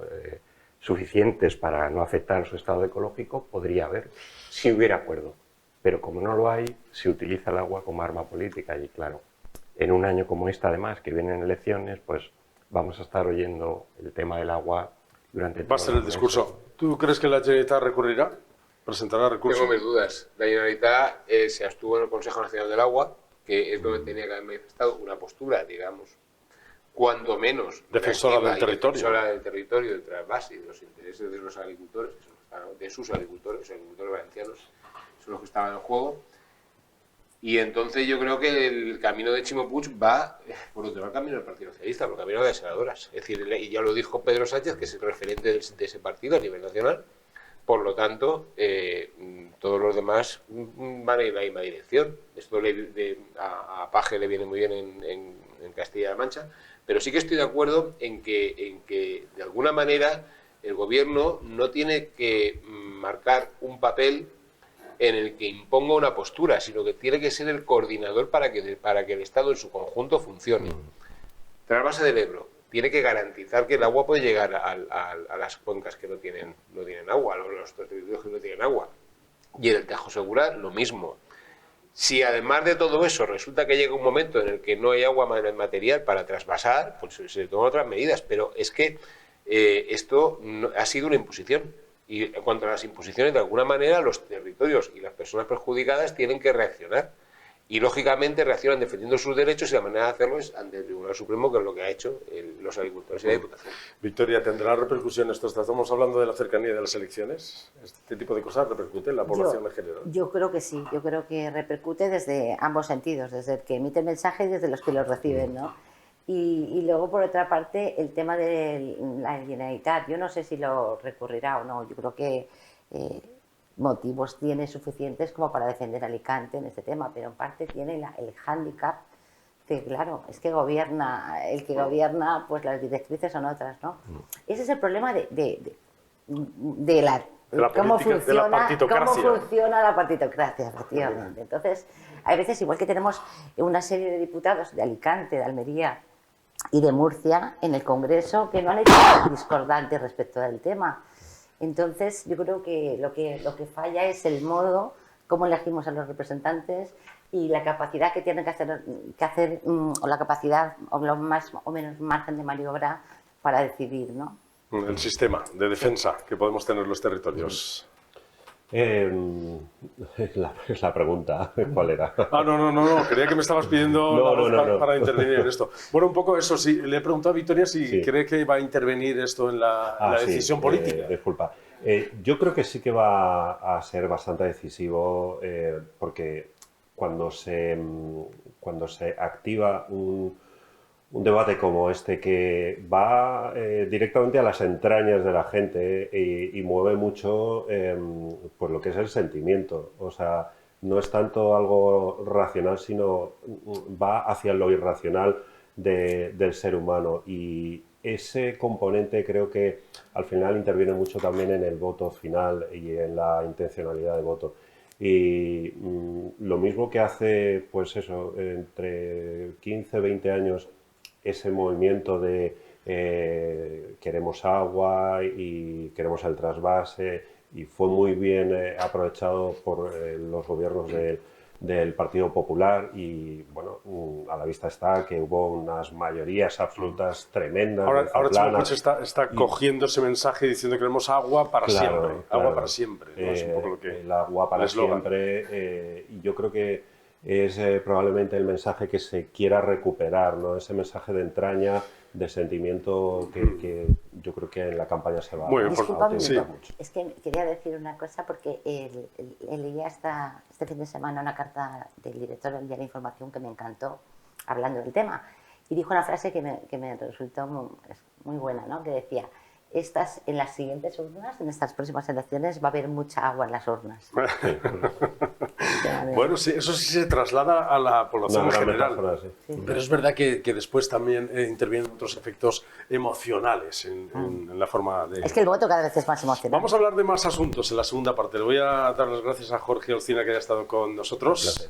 Suficientes para no afectar su estado ecológico, podría haber, si hubiera acuerdo. Pero como no lo hay, se utiliza el agua como arma política y claro, en un año como este además, que vienen elecciones, pues vamos a estar oyendo el tema del agua durante todo va a ser el discurso. ¿Tú crees que la Generalitat recurrirá? presentará recurso. Tengo mis dudas. La Generalitat se abstuvo en el Consejo Nacional del Agua, que es donde tenía que haber manifestado una postura, digamos, cuanto menos defensora del territorio. Defensora del territorio, del trasvase y de los intereses de los agricultores, de sus agricultores, los agricultores valencianos, son los que estaban en juego. Y entonces yo creo que el camino de Ximo Puig va por donde va el camino del Partido Socialista, por el camino de las senadoras. Es decir, y ya lo dijo Pedro Sánchez, que es el referente de ese partido a nivel nacional. Por lo tanto, todos los demás van a ir en la misma dirección. Esto a Paje le viene muy bien en Castilla-La Mancha, pero sí que estoy de acuerdo en que de alguna manera el gobierno no tiene que marcar un papel en el que imponga una postura, sino que tiene que ser el coordinador para que el Estado en su conjunto funcione. Trasvase del Ebro tiene que garantizar que el agua puede llegar a las cuencas que no tienen agua, a los territorios que no tienen agua. Y en el Tajo Segura lo mismo. Si además de todo eso resulta que llega un momento en el que no hay agua material para trasvasar, pues se toman otras medidas. Pero es que esto ha sido una imposición. Y en cuanto a las imposiciones, de alguna manera los territorios y las personas perjudicadas tienen que reaccionar. Y lógicamente reaccionan defendiendo sus derechos y la manera de hacerlo es ante el Tribunal Supremo, que es lo que ha hecho los agricultores y la Diputación. Victoria, ¿tendrá repercusión esto? Estamos hablando de la cercanía de las elecciones. ¿Este tipo de cosas repercute en la población en general? Yo creo que sí, yo creo que repercute desde ambos sentidos, desde el que emite el mensaje y desde los que lo reciben, ¿no? Y luego, por otra parte, el tema de la Generalitat, yo no sé si lo recurrirá o no, yo creo que motivos tiene suficientes como para defender a Alicante en este tema, pero en parte tiene el hándicap que, claro, es que el que gobierna, pues las directrices son otras, ¿no? Ese es el problema de cómo funciona la partitocracia, efectivamente. Entonces, hay veces, igual que tenemos una serie de diputados de Alicante, de Almería y de Murcia en el Congreso que no han hecho nada discordante respecto del tema. Entonces, yo creo que lo que falla es el modo, cómo elegimos a los representantes y la capacidad que tienen que hacer o la capacidad o lo más o menos margen de maniobra para decidir, ¿no? El sistema de defensa que podemos tener los territorios. Es la pregunta, ¿cuál era? No, creía que me estabas pidiendo para intervenir en esto. Bueno, un poco eso, sí, le he preguntado a Victoria si cree que va a intervenir esto en la decisión política. Disculpa. Yo creo que sí que va a ser bastante decisivo porque cuando se activa un debate como este que va directamente a las entrañas de la gente y mueve mucho pues lo que es el sentimiento. O sea, no es tanto algo racional, sino va hacia lo irracional del ser humano. Y ese componente creo que al final interviene mucho también en el voto final y en la intencionalidad de voto. Y lo mismo que hace, pues eso, entre 15 y 20 años, ese movimiento de queremos agua y queremos el trasvase, y fue muy bien aprovechado por los gobiernos del Partido Popular, y bueno, a la vista está que hubo unas mayorías absolutas tremendas. Ahora Ximo Puig está cogiendo ese mensaje diciendo que queremos agua para siempre. Agua para siempre, ¿no? Es un poco lo que el agua para siempre, y yo creo que es probablemente el mensaje que se quiera recuperar, ¿no? Ese mensaje de entraña, de sentimiento que yo creo que en la campaña se va a utilizar mucho. Es que quería decir una cosa porque leía este fin de semana una carta del director del Diario de Información que me encantó, hablando del tema, y dijo una frase que me resultó muy buena, ¿no? Que decía: en las siguientes urnas, en estas próximas elecciones, va a haber mucha agua en las urnas. Bueno, sí, eso sí se traslada a la población en general. Metáfora, sí. Pero es verdad que después también intervienen otros efectos emocionales en la forma de... Es que el voto cada vez es más emocional. Vamos a hablar de más asuntos en la segunda parte. Le voy a dar las gracias a Jorge Olcina, que haya estado con nosotros.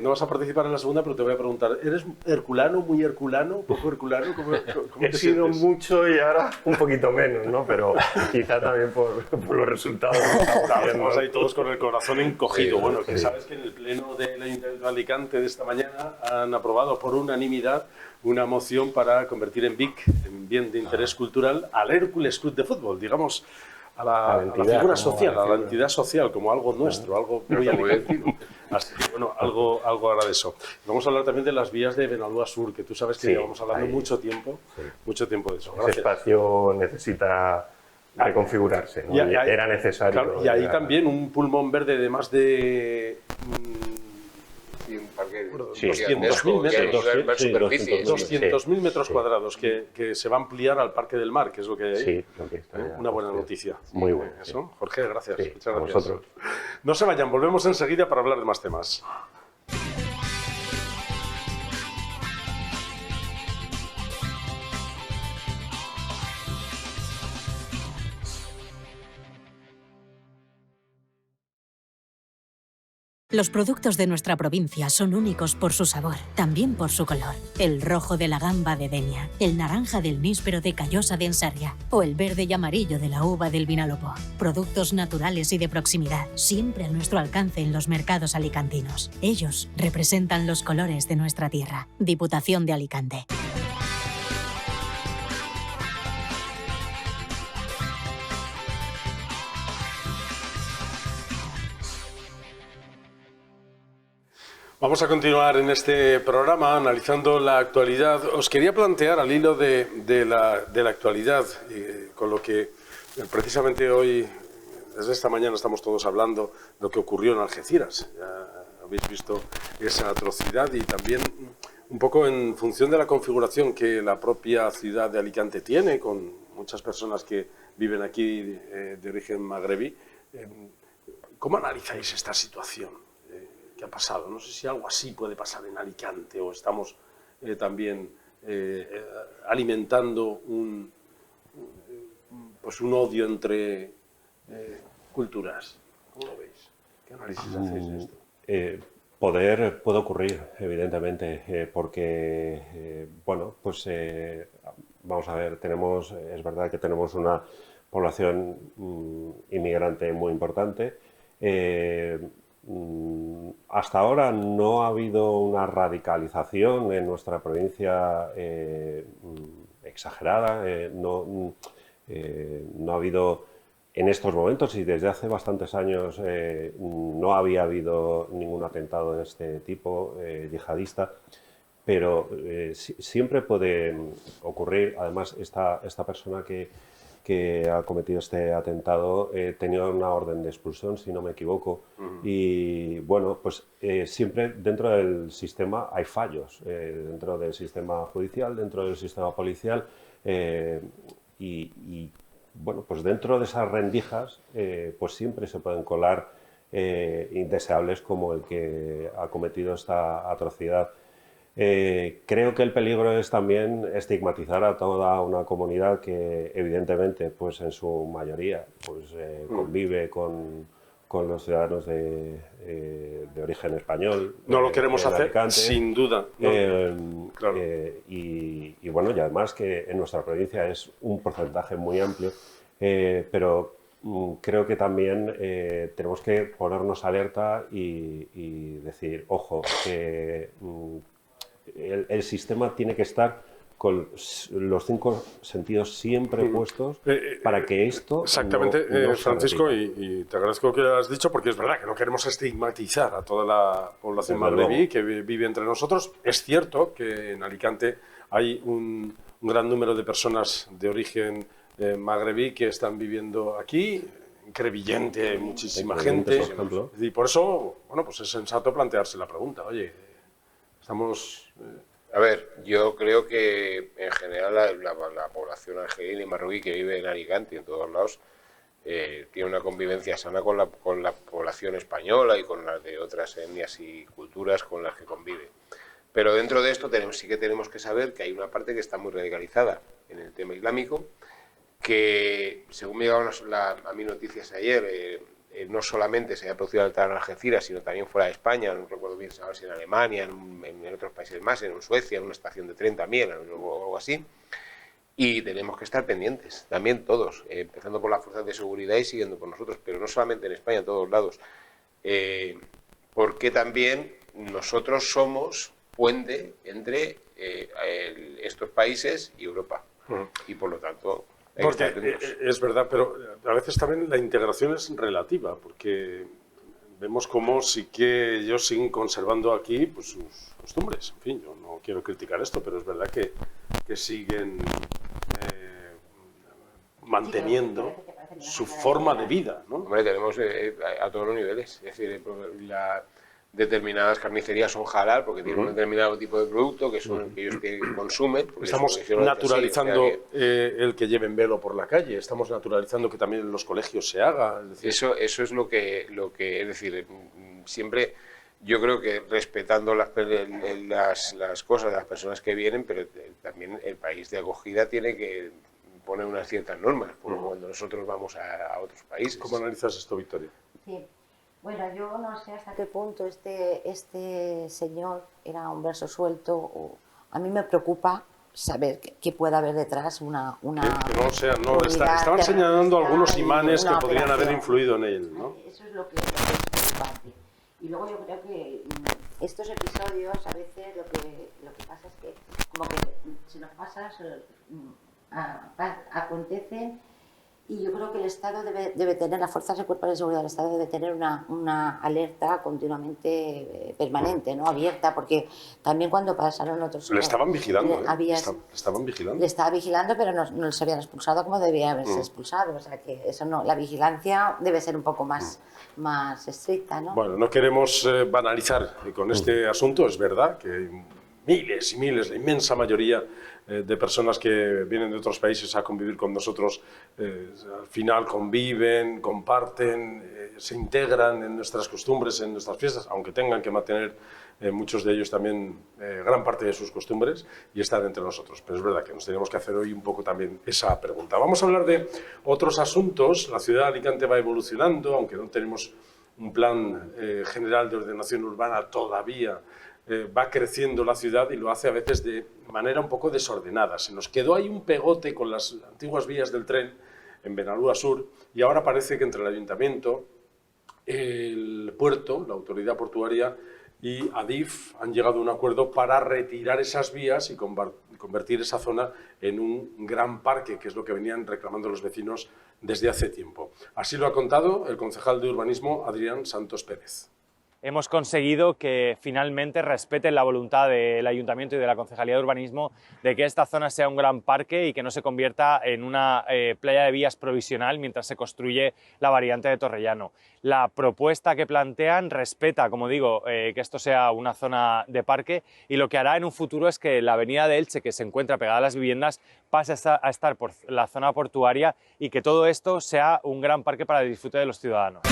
No vas a participar en la segunda, pero te voy a preguntar, ¿eres herculano, muy herculano, poco herculano? ¿Cómo He sido mucho y ahora un poquito menos, ¿no? Pero quizá también por los resultados que estamos viendo. Estamos ahí todos con el corazón encogido. Bueno, que sabes que en el pleno del Ayuntamiento de Alicante de esta mañana han aprobado por unanimidad una moción para convertir en BIC, en bien de interés cultural, al Hércules Club de Fútbol. Digamos, la entidad, figura como social, a la decirlo. entidad social como algo nuestro, algo muy alicantino. Así que, bueno, algo ahora de eso. Vamos a hablar también de las vías de Benalúa Sur, que tú sabes que Sí, llevamos hablando ahí. mucho tiempo de eso. Ese Gracias. espacio necesita reconfigurarse, ¿no? Y ahí- Era necesario. Claro, y ahí también un pulmón verde de más de Y un parque Sí. 200.000 metros, de superficie. 200.000 metros Sí. cuadrados que se va a ampliar al Parque del Mar, que es lo que hay ahí. Sí, lo que está ya. Una buena noticia. Muy buena, Eso, Jorge, gracias. Sí, Muchas a gracias. vosotros. No se vayan, volvemos enseguida para hablar de más temas. Los productos de nuestra provincia son únicos por su sabor, también por su color. El rojo de la gamba de Denia, el naranja del níspero de Callosa de Ensarria o el verde y amarillo de la uva del Vinalopó. Productos naturales y de proximidad, siempre a nuestro alcance en los mercados alicantinos. Ellos representan los colores de nuestra tierra. Diputación de Alicante. Vamos a continuar en este programa analizando la actualidad. Os quería plantear al hilo de la actualidad, con lo que precisamente hoy, desde esta mañana, estamos todos hablando de lo que ocurrió en Algeciras. Ya habéis visto esa atrocidad y también un poco en función de la configuración que la propia ciudad de Alicante tiene, con muchas personas que viven aquí de origen magrebí. ¿Cómo analizáis esta situación? ¿Qué ha pasado? No sé si algo así puede pasar en Alicante o estamos también alimentando un odio entre culturas. ¿Cómo lo veis? ¿Qué análisis hacéis de esto? Puede ocurrir, evidentemente, porque, bueno, pues vamos a ver, es verdad que tenemos una población inmigrante muy importante. Hasta ahora no ha habido una radicalización en nuestra provincia exagerada, no ha habido en estos momentos y desde hace bastantes años no había habido ningún atentado de este tipo yihadista, pero siempre puede ocurrir. Además, esta persona que ha cometido este atentado tenía una orden de expulsión, si no me equivoco, y bueno, pues siempre dentro del sistema hay fallos, dentro del sistema judicial, dentro del sistema policial, y bueno, pues dentro de esas rendijas pues siempre se pueden colar indeseables como el que ha cometido esta atrocidad. Creo que el peligro es también estigmatizar a toda una comunidad que evidentemente pues en su mayoría pues convive con los ciudadanos de origen español. No lo queremos hacer, Alicante. sin duda. No. Claro. Y bueno, y además que en nuestra provincia es un porcentaje muy amplio, pero creo que también tenemos que ponernos alerta y decir, ojo, que el sistema tiene que estar con los 5 sentidos siempre puestos para que esto exactamente, no se Francisco, repita. y te agradezco lo que has dicho, porque es verdad que no queremos estigmatizar a toda la población Desde magrebí luego. que vive entre nosotros. Es cierto que en Alicante hay un gran número de personas de origen magrebí que están viviendo aquí, en Crevillente, muchísima gente, Por ejemplo. y por eso, bueno, pues es sensato plantearse la pregunta, oye, estamos... A ver, yo creo que en general la población argelina y marroquí que vive en Alicante y en todos lados tiene una convivencia sana con la población española y con las de otras etnias y culturas con las que convive. Pero dentro de esto sí que tenemos que saber que hay una parte que está muy radicalizada en el tema islámico, que según me llegaron a mí noticias ayer, no solamente se había producido el atentado en Algeciras, sino también fuera de España, no recuerdo bien si en Alemania, en otros países más, en Suecia, en una estación de tren también, o algo así. Y tenemos que estar pendientes, también todos, empezando por las fuerzas de seguridad y siguiendo por nosotros, pero no solamente en España, en todos lados. Porque también nosotros somos puente entre estos países y Europa. Y por lo tanto... hay que estar Porque atentos. es verdad, pero a veces también la integración es relativa, porque vemos cómo sí que ellos siguen conservando aquí pues, sus costumbres. En fin, yo no quiero criticar esto, pero es verdad que siguen manteniendo su forma de vida, ¿no? Hombre, tenemos a todos los niveles. Es decir, determinadas carnicerías son halal porque tienen un determinado tipo de producto que son que ellos consumen. Estamos naturalizando el que lleven velo por la calle, estamos naturalizando que también en los colegios se haga. Es decir, Eso es lo que es decir, siempre yo creo que respetando las cosas de las personas que vienen, pero también el país de acogida tiene que poner unas ciertas normas, como cuando nosotros vamos a otros países. ¿Cómo analizas esto, Victoria? Sí. Bueno, yo no sé hasta qué punto este señor era un verso suelto. A mí me preocupa saber que pueda haber detrás una que no sea, no, estaban señalando algunos imanes que podrían haber influido en él, ¿no? Eso es lo que es preocupante. Y luego yo creo que estos episodios a veces lo que pasa es que como que se nos pasa, acontecen. Y yo creo que el Estado debe tener, las fuerzas de cuerpos de seguridad del Estado debe tener una alerta continuamente permanente, ¿no? Abierta, porque también cuando pasaron otros... Le estaban vigilando, estaban vigilando. Le estaba vigilando, pero no les habían expulsado como debía haberse expulsado. O sea que eso no, la vigilancia debe ser un poco más estricta, ¿no? Bueno, no queremos banalizar con este asunto, es verdad que hay miles y miles, la inmensa mayoría de personas que vienen de otros países a convivir con nosotros, al final conviven, comparten, se integran en nuestras costumbres, en nuestras fiestas, aunque tengan que mantener muchos de ellos también gran parte de sus costumbres y están entre nosotros. Pero es verdad que nos tenemos que hacer hoy un poco también esa pregunta. Vamos a hablar de otros asuntos. La ciudad de Alicante va evolucionando, aunque no tenemos un plan general de ordenación urbana todavía. Va creciendo la ciudad y lo hace a veces de manera un poco desordenada. Se nos quedó ahí un pegote con las antiguas vías del tren en Benalúa Sur y ahora parece que entre el ayuntamiento, el puerto, la autoridad portuaria y Adif han llegado a un acuerdo para retirar esas vías y convertir esa zona en un gran parque, que es lo que venían reclamando los vecinos desde hace tiempo. Así lo ha contado el concejal de urbanismo, Adrián Santos Pérez. Hemos conseguido que finalmente respeten la voluntad del Ayuntamiento y de la Concejalía de Urbanismo de que esta zona sea un gran parque y que no se convierta en una playa de vías provisional mientras se construye la variante de Torrellano. La propuesta que plantean respeta, como digo, que esto sea una zona de parque y lo que hará en un futuro es que la avenida de Elche, que se encuentra pegada a las viviendas, pase a estar por la zona portuaria y que todo esto sea un gran parque para el disfrute de los ciudadanos.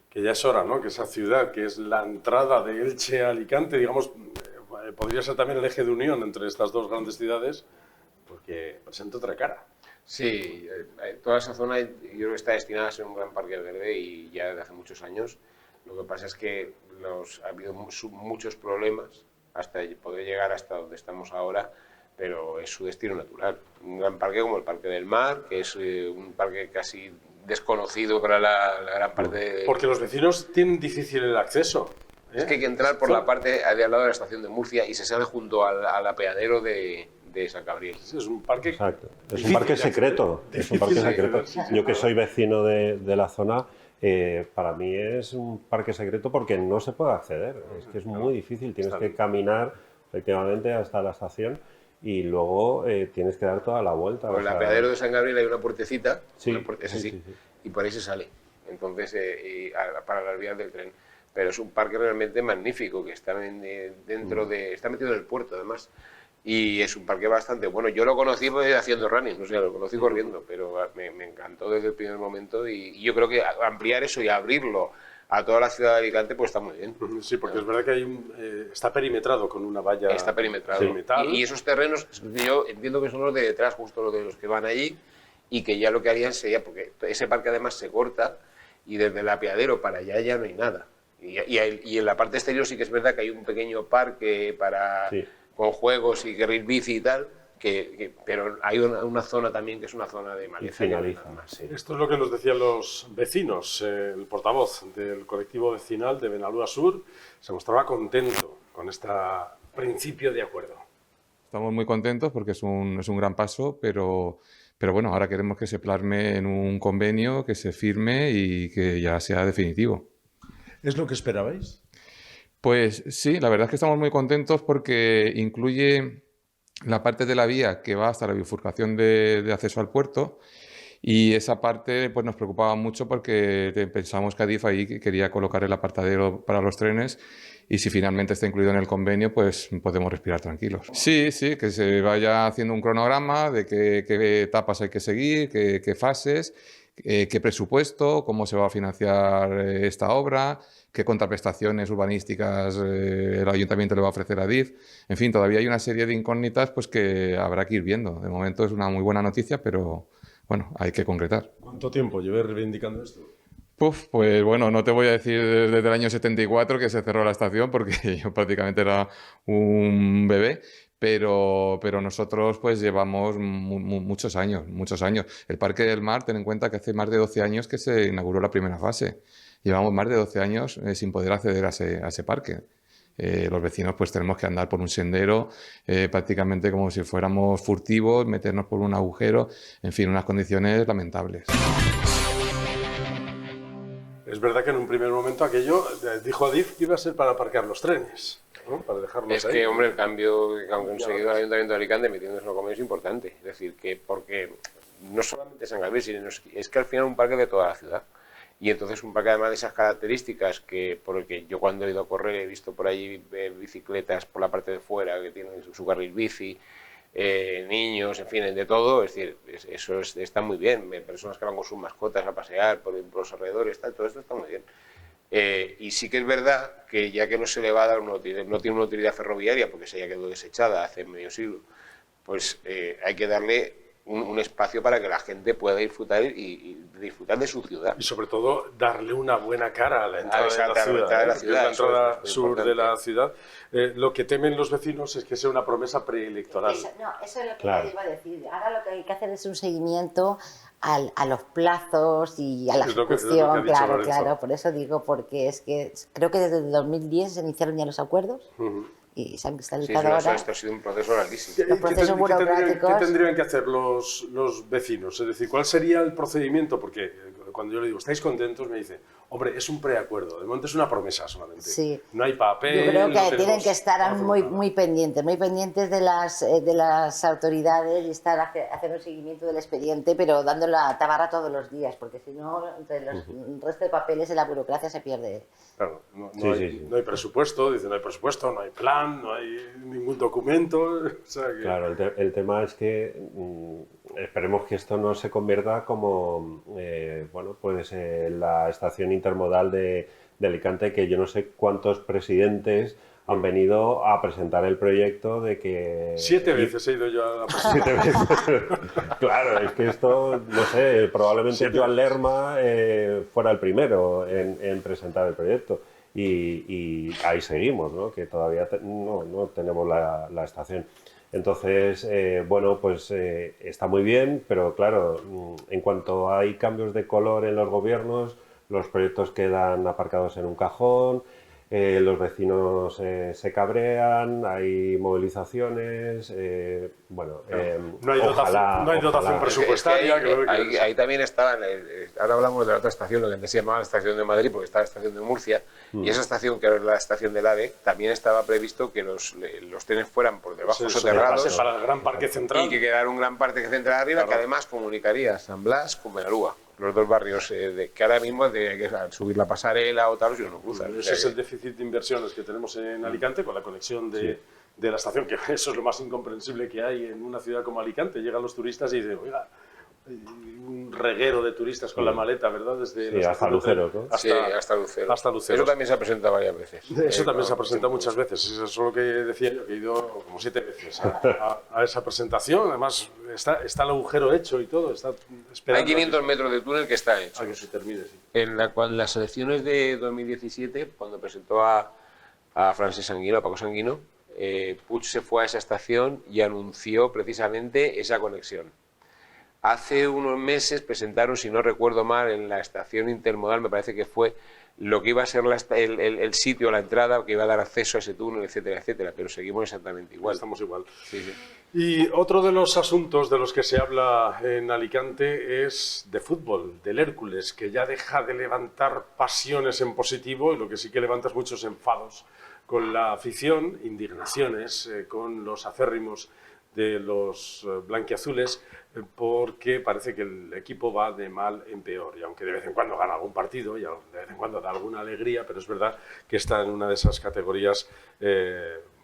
Que ya es hora, ¿no? Que esa ciudad, que es la entrada de Elche a Alicante, digamos, podría ser también el eje de unión entre estas dos grandes ciudades, porque presenta otra cara. Sí, toda esa zona yo creo que está destinada a ser un gran parque verde y ya desde hace muchos años. Lo que pasa es que ha habido muchos problemas hasta poder llegar hasta donde estamos ahora, pero es su destino natural. Un gran parque como el Parque del Mar, que es un parque casi desconocido para la gran parte de... Porque los vecinos tienen difícil el acceso. Es que hay que entrar por la parte de al lado de la estación de Murcia y se sale junto al apeadero de San Gabriel. Es un parque... Exacto. Es un parque secreto. Es un parque secreto. Yo que soy vecino de la zona, para mí es un parque secreto porque no se puede acceder. Es que es muy difícil. Tienes que caminar efectivamente hasta la estación y luego tienes que dar toda la vuelta. Por el apeadero de San Gabriel hay una puertetiza, es así, sí. Y por ahí se sale. Entonces, para las vías del tren. Pero es un parque realmente magnífico que está está metido en el puerto además. Y es un parque bastante bueno. Yo lo conocí haciendo running, o sea, lo conocí corriendo, pero me encantó desde el primer momento y yo creo que ampliar eso y abrirlo a toda la ciudad de Alicante pues está muy bien. Sí, porque es verdad que está perimetrado con una valla. Está perimetrado. Y esos terrenos, yo entiendo que son los de detrás, justo los de los que van allí, y que ya lo que harían sería, porque ese parque además se corta y desde el apeadero para allá ya no hay nada. Y en la parte exterior sí que es verdad que hay un pequeño parque con juegos y carril bici y tal, pero hay una zona también que es una zona de maleza. Esto es lo que nos decían los vecinos. El portavoz del colectivo vecinal de Benalúa Sur se mostraba contento con este principio de acuerdo. Estamos muy contentos porque es un gran paso, pero bueno, ahora queremos que se plasme en un convenio, que se firme y que ya sea definitivo. ¿Es lo que esperabais? Pues sí, la verdad es que estamos muy contentos porque incluye la parte de la vía que va hasta la bifurcación de acceso al puerto, y esa parte pues nos preocupaba mucho porque pensamos que Adif ahí quería colocar el apartadero para los trenes, y si finalmente está incluido en el convenio, pues podemos respirar tranquilos. Sí, que se vaya haciendo un cronograma de qué etapas hay que seguir, qué fases, qué presupuesto, cómo se va a financiar esta obra, qué contraprestaciones urbanísticas el ayuntamiento le va a ofrecer a Adif. En fin, todavía hay una serie de incógnitas pues que habrá que ir viendo. De momento es una muy buena noticia, pero bueno, hay que concretar. ¿Cuánto tiempo llevé reivindicando esto? Pues bueno, no te voy a decir desde el año 74 que se cerró la estación, porque yo prácticamente era un bebé, pero nosotros pues llevamos muchos años. El Parque del Mar, ten en cuenta que hace más de 12 años que se inauguró la primera fase. Llevamos más de 12 años sin poder acceder a ese parque. Los vecinos pues tenemos que andar por un sendero prácticamente como si fuéramos furtivos, meternos por un agujero, en fin, unas condiciones lamentables. Es verdad que en un primer momento aquello dijo Adif que iba a ser para aparcar los trenes, ¿no? Para dejarlos es ahí. Que, hombre, el cambio que han conseguido el Ayuntamiento de Alicante metiéndose en el convenio es importante. Es decir, que porque no solamente San Gabriel, sino es que al final es un parque de toda la ciudad. Y entonces un parque además de esas características por el que yo cuando he ido a correr he visto por allí bicicletas por la parte de fuera que tienen su carril bici, niños, en fin, de todo, es decir, eso está muy bien, personas que van con sus mascotas a pasear por los alrededores, todo esto está muy bien. Y sí que es verdad que ya que no se le va a dar no tiene una utilidad ferroviaria porque se ya quedó desechada hace medio siglo, pues hay que darle un espacio para que la gente pueda disfrutar y disfrutar de su ciudad. Y sobre todo darle una buena cara a la entrada de la ciudad, la entrada sur de la ciudad. Lo que temen los vecinos es que sea una promesa preelectoral. Eso es lo que yo iba a decir. Ahora lo que hay que hacer es un seguimiento a los plazos y a la ejecución. Claro, por eso digo, porque es que creo que desde 2010 se iniciaron ya los acuerdos. Y se han cristalizado ahora. Esto ha sido un proceso larguísimo. ¿Qué tendrían que hacer los vecinos? Es decir, ¿cuál sería el procedimiento? Porque cuando yo le digo, ¿estáis contentos? Me dice, hombre, es un preacuerdo. De momento es una promesa solamente. Sí. No hay papel. Yo creo que tienen que estar muy pendientes de las autoridades y hacer un seguimiento del expediente, pero dando la tabarra todos los días, porque si no, entre los resto de papeles y la burocracia se pierde. Claro, no hay presupuesto, dice, no hay presupuesto, no hay plan, no hay ningún documento. O sea que... Claro, el tema es que esperemos que esto no se convierta como la estación intermodal de Alicante, que yo no sé cuántos presidentes han venido a presentar el proyecto de que... 7 veces he ido yo a la presentación. 7 veces. Claro, es que esto, no sé, probablemente Joan Lerma fuera el primero en presentar el proyecto. Y ahí seguimos, ¿no? Que todavía no tenemos la estación. Entonces, está muy bien, pero claro, en cuanto hay cambios de color en los gobiernos, los proyectos quedan aparcados en un cajón, los vecinos se cabrean, hay movilizaciones, no hay dotación presupuestaria. Ahí también estaban, ahora hablamos de la otra estación, lo que antes se llamaba la estación de Madrid, porque está la estación de Murcia, y esa estación, que ahora es la estación del AVE, también estaba previsto que los trenes fueran por debajo soterrados para el gran parque central. Y que quedara un gran parque central arriba, que además comunicaría San Blas con Benalúa, los dos barrios que ahora mismo hay que subir la pasarela o tal, si no cruzan. Ese es el déficit de inversiones que tenemos en Alicante con la conexión de la estación, que eso es lo más incomprensible que hay en una ciudad como Alicante. Llegan los turistas y dicen, oiga, un reguero de turistas con la maleta, ¿verdad? Desde hasta Lucero, ¿no? Hasta Lucero. Eso también se ha presentado varias veces. Eso también se ha presentado muchas veces. Eso es lo que decía yo, que he ido como 7 veces a esa presentación. Además, está el agujero hecho y todo. Está esperando. Hay 500 metros de túnel que está hecho. A que se termine, sí. En las elecciones de 2017, cuando presentó a Francesc Sanguino, a Paco Sanguino, Puig se fue a esa estación y anunció precisamente esa conexión. Hace unos meses presentaron, si no recuerdo mal, en la estación intermodal, me parece que fue lo que iba a ser el sitio, la entrada, que iba a dar acceso a ese túnel, etcétera, etcétera, pero seguimos exactamente igual. Estamos igual. Sí, sí. Y otro de los asuntos de los que se habla en Alicante es de fútbol, del Hércules, que ya deja de levantar pasiones en positivo y lo que sí que levanta es muchos enfados con la afición, indignaciones con los acérrimos de los blanquiazules, porque parece que el equipo va de mal en peor, y aunque de vez en cuando gana algún partido y de vez en cuando da alguna alegría, pero es verdad que está en una de esas categorías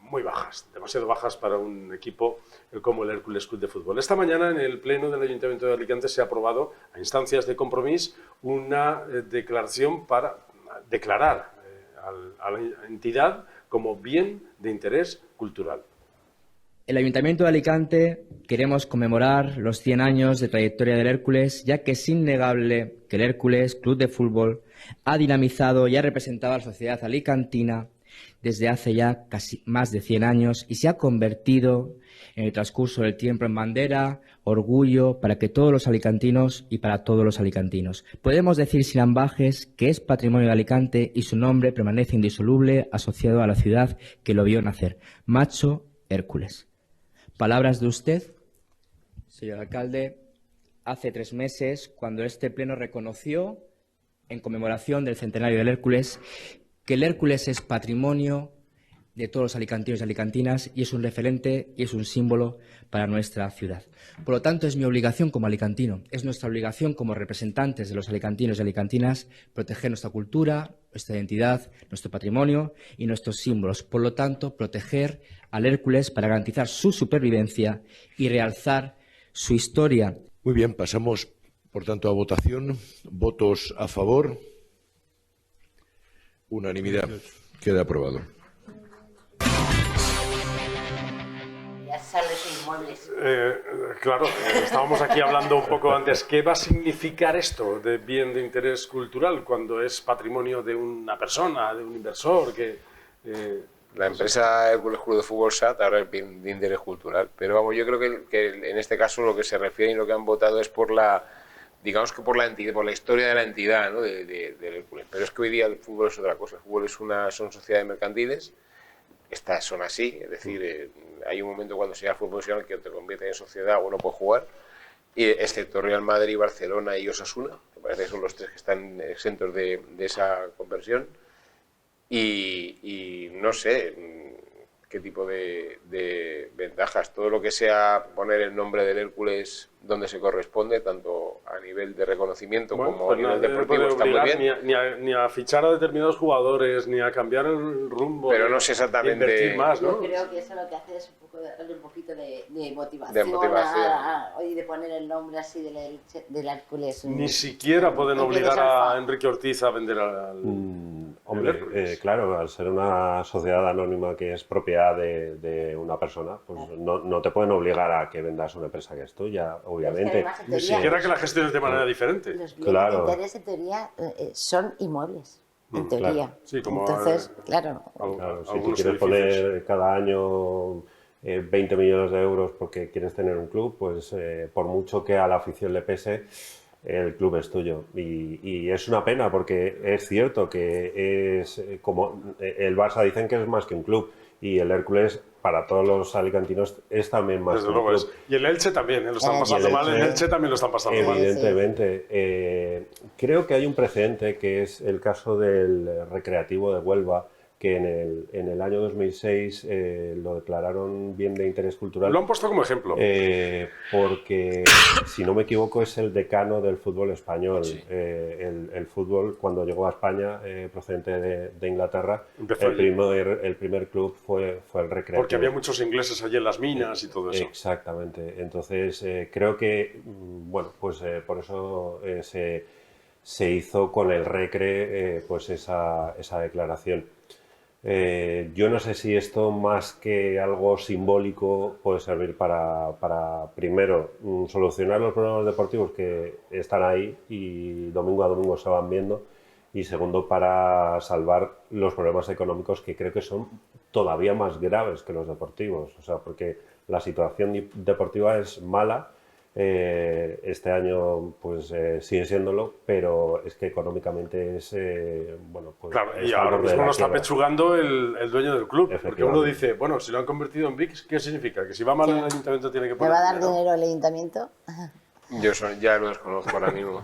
muy bajas, demasiado bajas para un equipo como el Hércules Club de Fútbol. Esta mañana en el Pleno del Ayuntamiento de Alicante se ha aprobado, a instancias de Compromís, una declaración para declarar a la entidad como bien de interés cultural. El Ayuntamiento de Alicante queremos conmemorar los 100 años de trayectoria del Hércules, ya que es innegable que el Hércules Club de Fútbol ha dinamizado y ha representado a la sociedad alicantina desde hace ya casi más de 100 años y se ha convertido en el transcurso del tiempo en bandera, orgullo para que todos los alicantinos y para todos los alicantinos. Podemos decir sin ambages que es patrimonio de Alicante y su nombre permanece indisoluble asociado a la ciudad que lo vio nacer. Macho Hércules. Palabras de usted, señor alcalde, hace 3 meses, cuando este pleno reconoció, en conmemoración del centenario del Hércules, que el Hércules es patrimonio de todos los alicantinos y alicantinas y es un referente y es un símbolo para nuestra ciudad. Por lo tanto, es mi obligación como alicantino, es nuestra obligación como representantes de los alicantinos y alicantinas proteger nuestra cultura, nuestra identidad, nuestro patrimonio y nuestros símbolos. Por lo tanto, proteger al Hércules para garantizar su supervivencia y realzar su historia. Muy bien, pasamos, por tanto, a votación. Votos a favor. Unanimidad. Queda aprobado. Ya sales inmuebles. Claro, estábamos aquí hablando un poco antes. ¿Qué va a significar esto de bien de interés cultural cuando es patrimonio de una persona, de un inversor? La empresa Hércules Club de Fútbol SAT ahora es bien de interés cultural, pero vamos, yo creo que en este caso lo que se refiere y lo que han votado es por la, digamos que por la entidad, por la historia de la entidad, ¿no? del Hércules. Pero es que hoy día el fútbol es otra cosa. El fútbol son sociedades mercantiles, estas son así, es decir, hay un momento cuando se llega al fútbol profesional que te convierte en sociedad o no puedes jugar, y excepto Real Madrid, Barcelona y Osasuna, me parece que son los 3 que están exentos de esa conversión. Y no sé qué tipo de ventajas. Todo lo que sea poner el nombre del Hércules donde se corresponde, tanto a nivel de reconocimiento como a nivel deportivo, está muy bien. Ni a fichar a determinados jugadores, ni a cambiar el rumbo. Pero no sé exactamente. Invertir más, ¿no? Yo creo que eso lo que hace es darle un poquito de motivación. De motivación. Y de poner el nombre así del Hércules. Ni siquiera pueden obligar a Enrique Ortiz a vender al... Hombre, claro, al ser una sociedad anónima que es propiedad de una persona, pues no te pueden obligar a que vendas una empresa que es tuya, obviamente. Ni siquiera que la gestiones de manera diferente. Los bienes de interés, en teoría, son inmuebles, en teoría. Claro. Sí, como entonces, claro. Si tú quieres poner cada año 20 millones de euros porque quieres tener un club, pues por mucho que a la afición le pese, el club es tuyo. Y es una pena porque es cierto que es como el Barça dicen que es más que un club y el Hércules para todos los alicantinos es también más que un club. Y el Elche también, lo están pasando mal, en Elche también lo están pasando mal. Evidentemente. Creo que hay un precedente que es el caso del Recreativo de Huelva, que en el año 2006 lo declararon bien de interés cultural. Lo han puesto como ejemplo. Porque, si no me equivoco, es el decano del fútbol español. Sí. El fútbol, cuando llegó a España, procedente de Inglaterra, el primer club fue el Recreativo. Porque había muchos ingleses allí en las minas y todo eso. Exactamente. Entonces, creo que, bueno, pues por eso se hizo con el Recre pues esa declaración. Yo no sé si esto, más que algo simbólico, puede servir para primero, solucionar los problemas deportivos que están ahí y domingo a domingo se van viendo, y segundo, para salvar los problemas económicos que creo que son todavía más graves que los deportivos. O sea, porque la situación deportiva es mala, Este año pues sigue siéndolo, pero es que económicamente es bueno, pues claro, y está al ahora borde de mismo la lo está quiebra. pechugando el dueño del club, porque uno Efectivamente. dice, bueno, si lo han convertido en VIX, ¿qué significa? Que si va mal el ayuntamiento tiene que ¿Me poner va a dar dinero. dinero el ayuntamiento? Yo ya lo desconozco ahora mismo.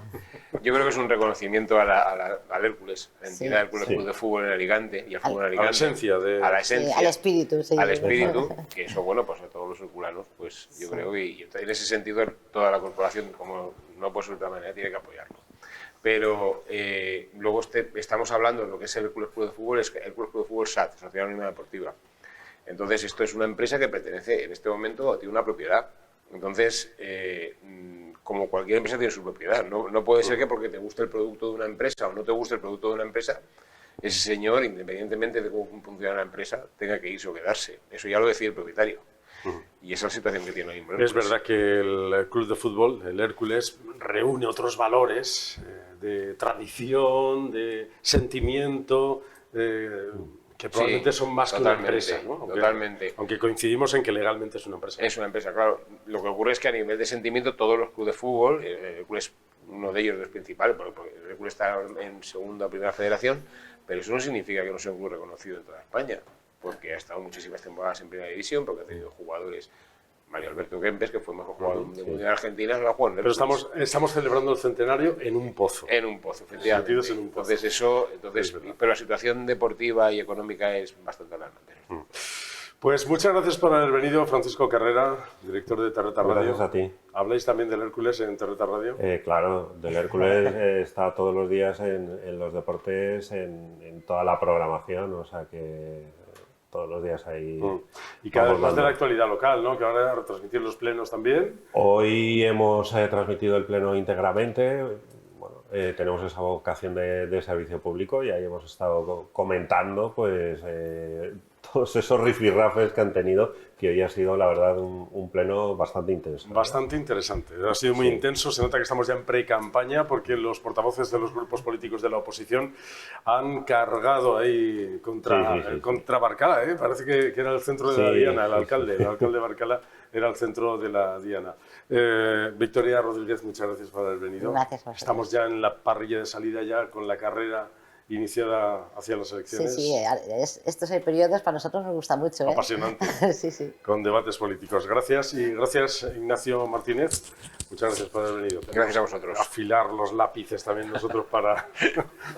Yo creo que es un reconocimiento al Hércules, a la entidad del Club de Fútbol en Alicante y al fútbol en Alicante. A la esencia de... A la esencia. Al espíritu, sí. Al espíritu, que eso, bueno, pues a todos los herculanos, pues yo creo, y en ese sentido toda la corporación, como no puede ser de otra manera, tiene que apoyarlo. Pero luego estamos hablando de lo que es el Club de Fútbol, es el Club de Fútbol SAT, Sociedad Anónima Deportiva. Entonces esto es una empresa que pertenece, en este momento, tiene una propiedad. Entonces, como cualquier empresa tiene su propiedad, no puede ser que porque te guste el producto de una empresa o no te guste el producto de una empresa, ese señor, independientemente de cómo funciona la empresa, tenga que irse o quedarse. Eso ya lo decide el propietario. Y esa es la situación que tiene hoy. Es verdad que el club de fútbol, el Hércules, reúne otros valores de tradición, de sentimiento, que probablemente son más que una empresa, ¿no? Totalmente. Aunque coincidimos en que legalmente es una empresa. Es una empresa, claro. Lo que ocurre es que a nivel de sentimiento todos los clubes de fútbol, el Hércules, uno de ellos, los principales, porque el Hércules está en segunda o primera federación, pero eso no significa que no sea un club reconocido en toda España, porque ha estado muchísimas temporadas en primera división, porque ha tenido jugadores, Mario Alberto Kempes, que fue mejor jugador de Mundial Argentina, lo ha jugado en el Pero Hércules. estamos celebrando el centenario en un pozo. En un pozo, efectivamente. Metidos en un pozo. Entonces, pero la situación deportiva y económica es bastante alarmante. Pues muchas gracias por haber venido, Francisco Carrera, director de Terreta Radio. Gracias a ti. ¿Habláis también del Hércules en Terreta Radio? Claro, del Hércules está todos los días en los deportes, en toda la programación, o sea que todos los días ahí. Y cada vez vamos más de dando. la actualidad local, ¿no? Que ahora a retransmitir los plenos también. Hoy hemos transmitido el pleno íntegramente. Bueno, tenemos esa vocación de servicio público y ahí hemos estado comentando pues todos esos rifirrafes que han tenido, que hoy ha sido, la verdad, un pleno bastante intenso. Bastante interesante. Ha sido muy intenso. Se nota que estamos ya en pre-campaña porque los portavoces de los grupos políticos de la oposición han cargado ahí contra Barcala, ¿eh? Parece que era el centro de la diana, el alcalde. El alcalde de Barcala era el centro de la diana. Victoria Rodríguez, muchas gracias por haber venido. Gracias a vosotros. Estamos ya en la parrilla de salida ya con la carrera iniciada hacia las elecciones. Sí, estos periodos para nosotros nos gusta mucho. Apasionante. Sí. Con debates políticos. Gracias y gracias Ignacio Martínez. Muchas gracias por haber venido. Gracias a vosotros. Afilar los lápices también nosotros para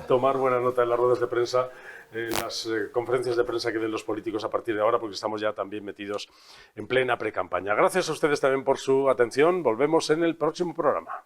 tomar buena nota en las ruedas de prensa, en las conferencias de prensa que den los políticos a partir de ahora, porque estamos ya también metidos en plena pre-campaña. Gracias a ustedes también por su atención. Volvemos en el próximo programa.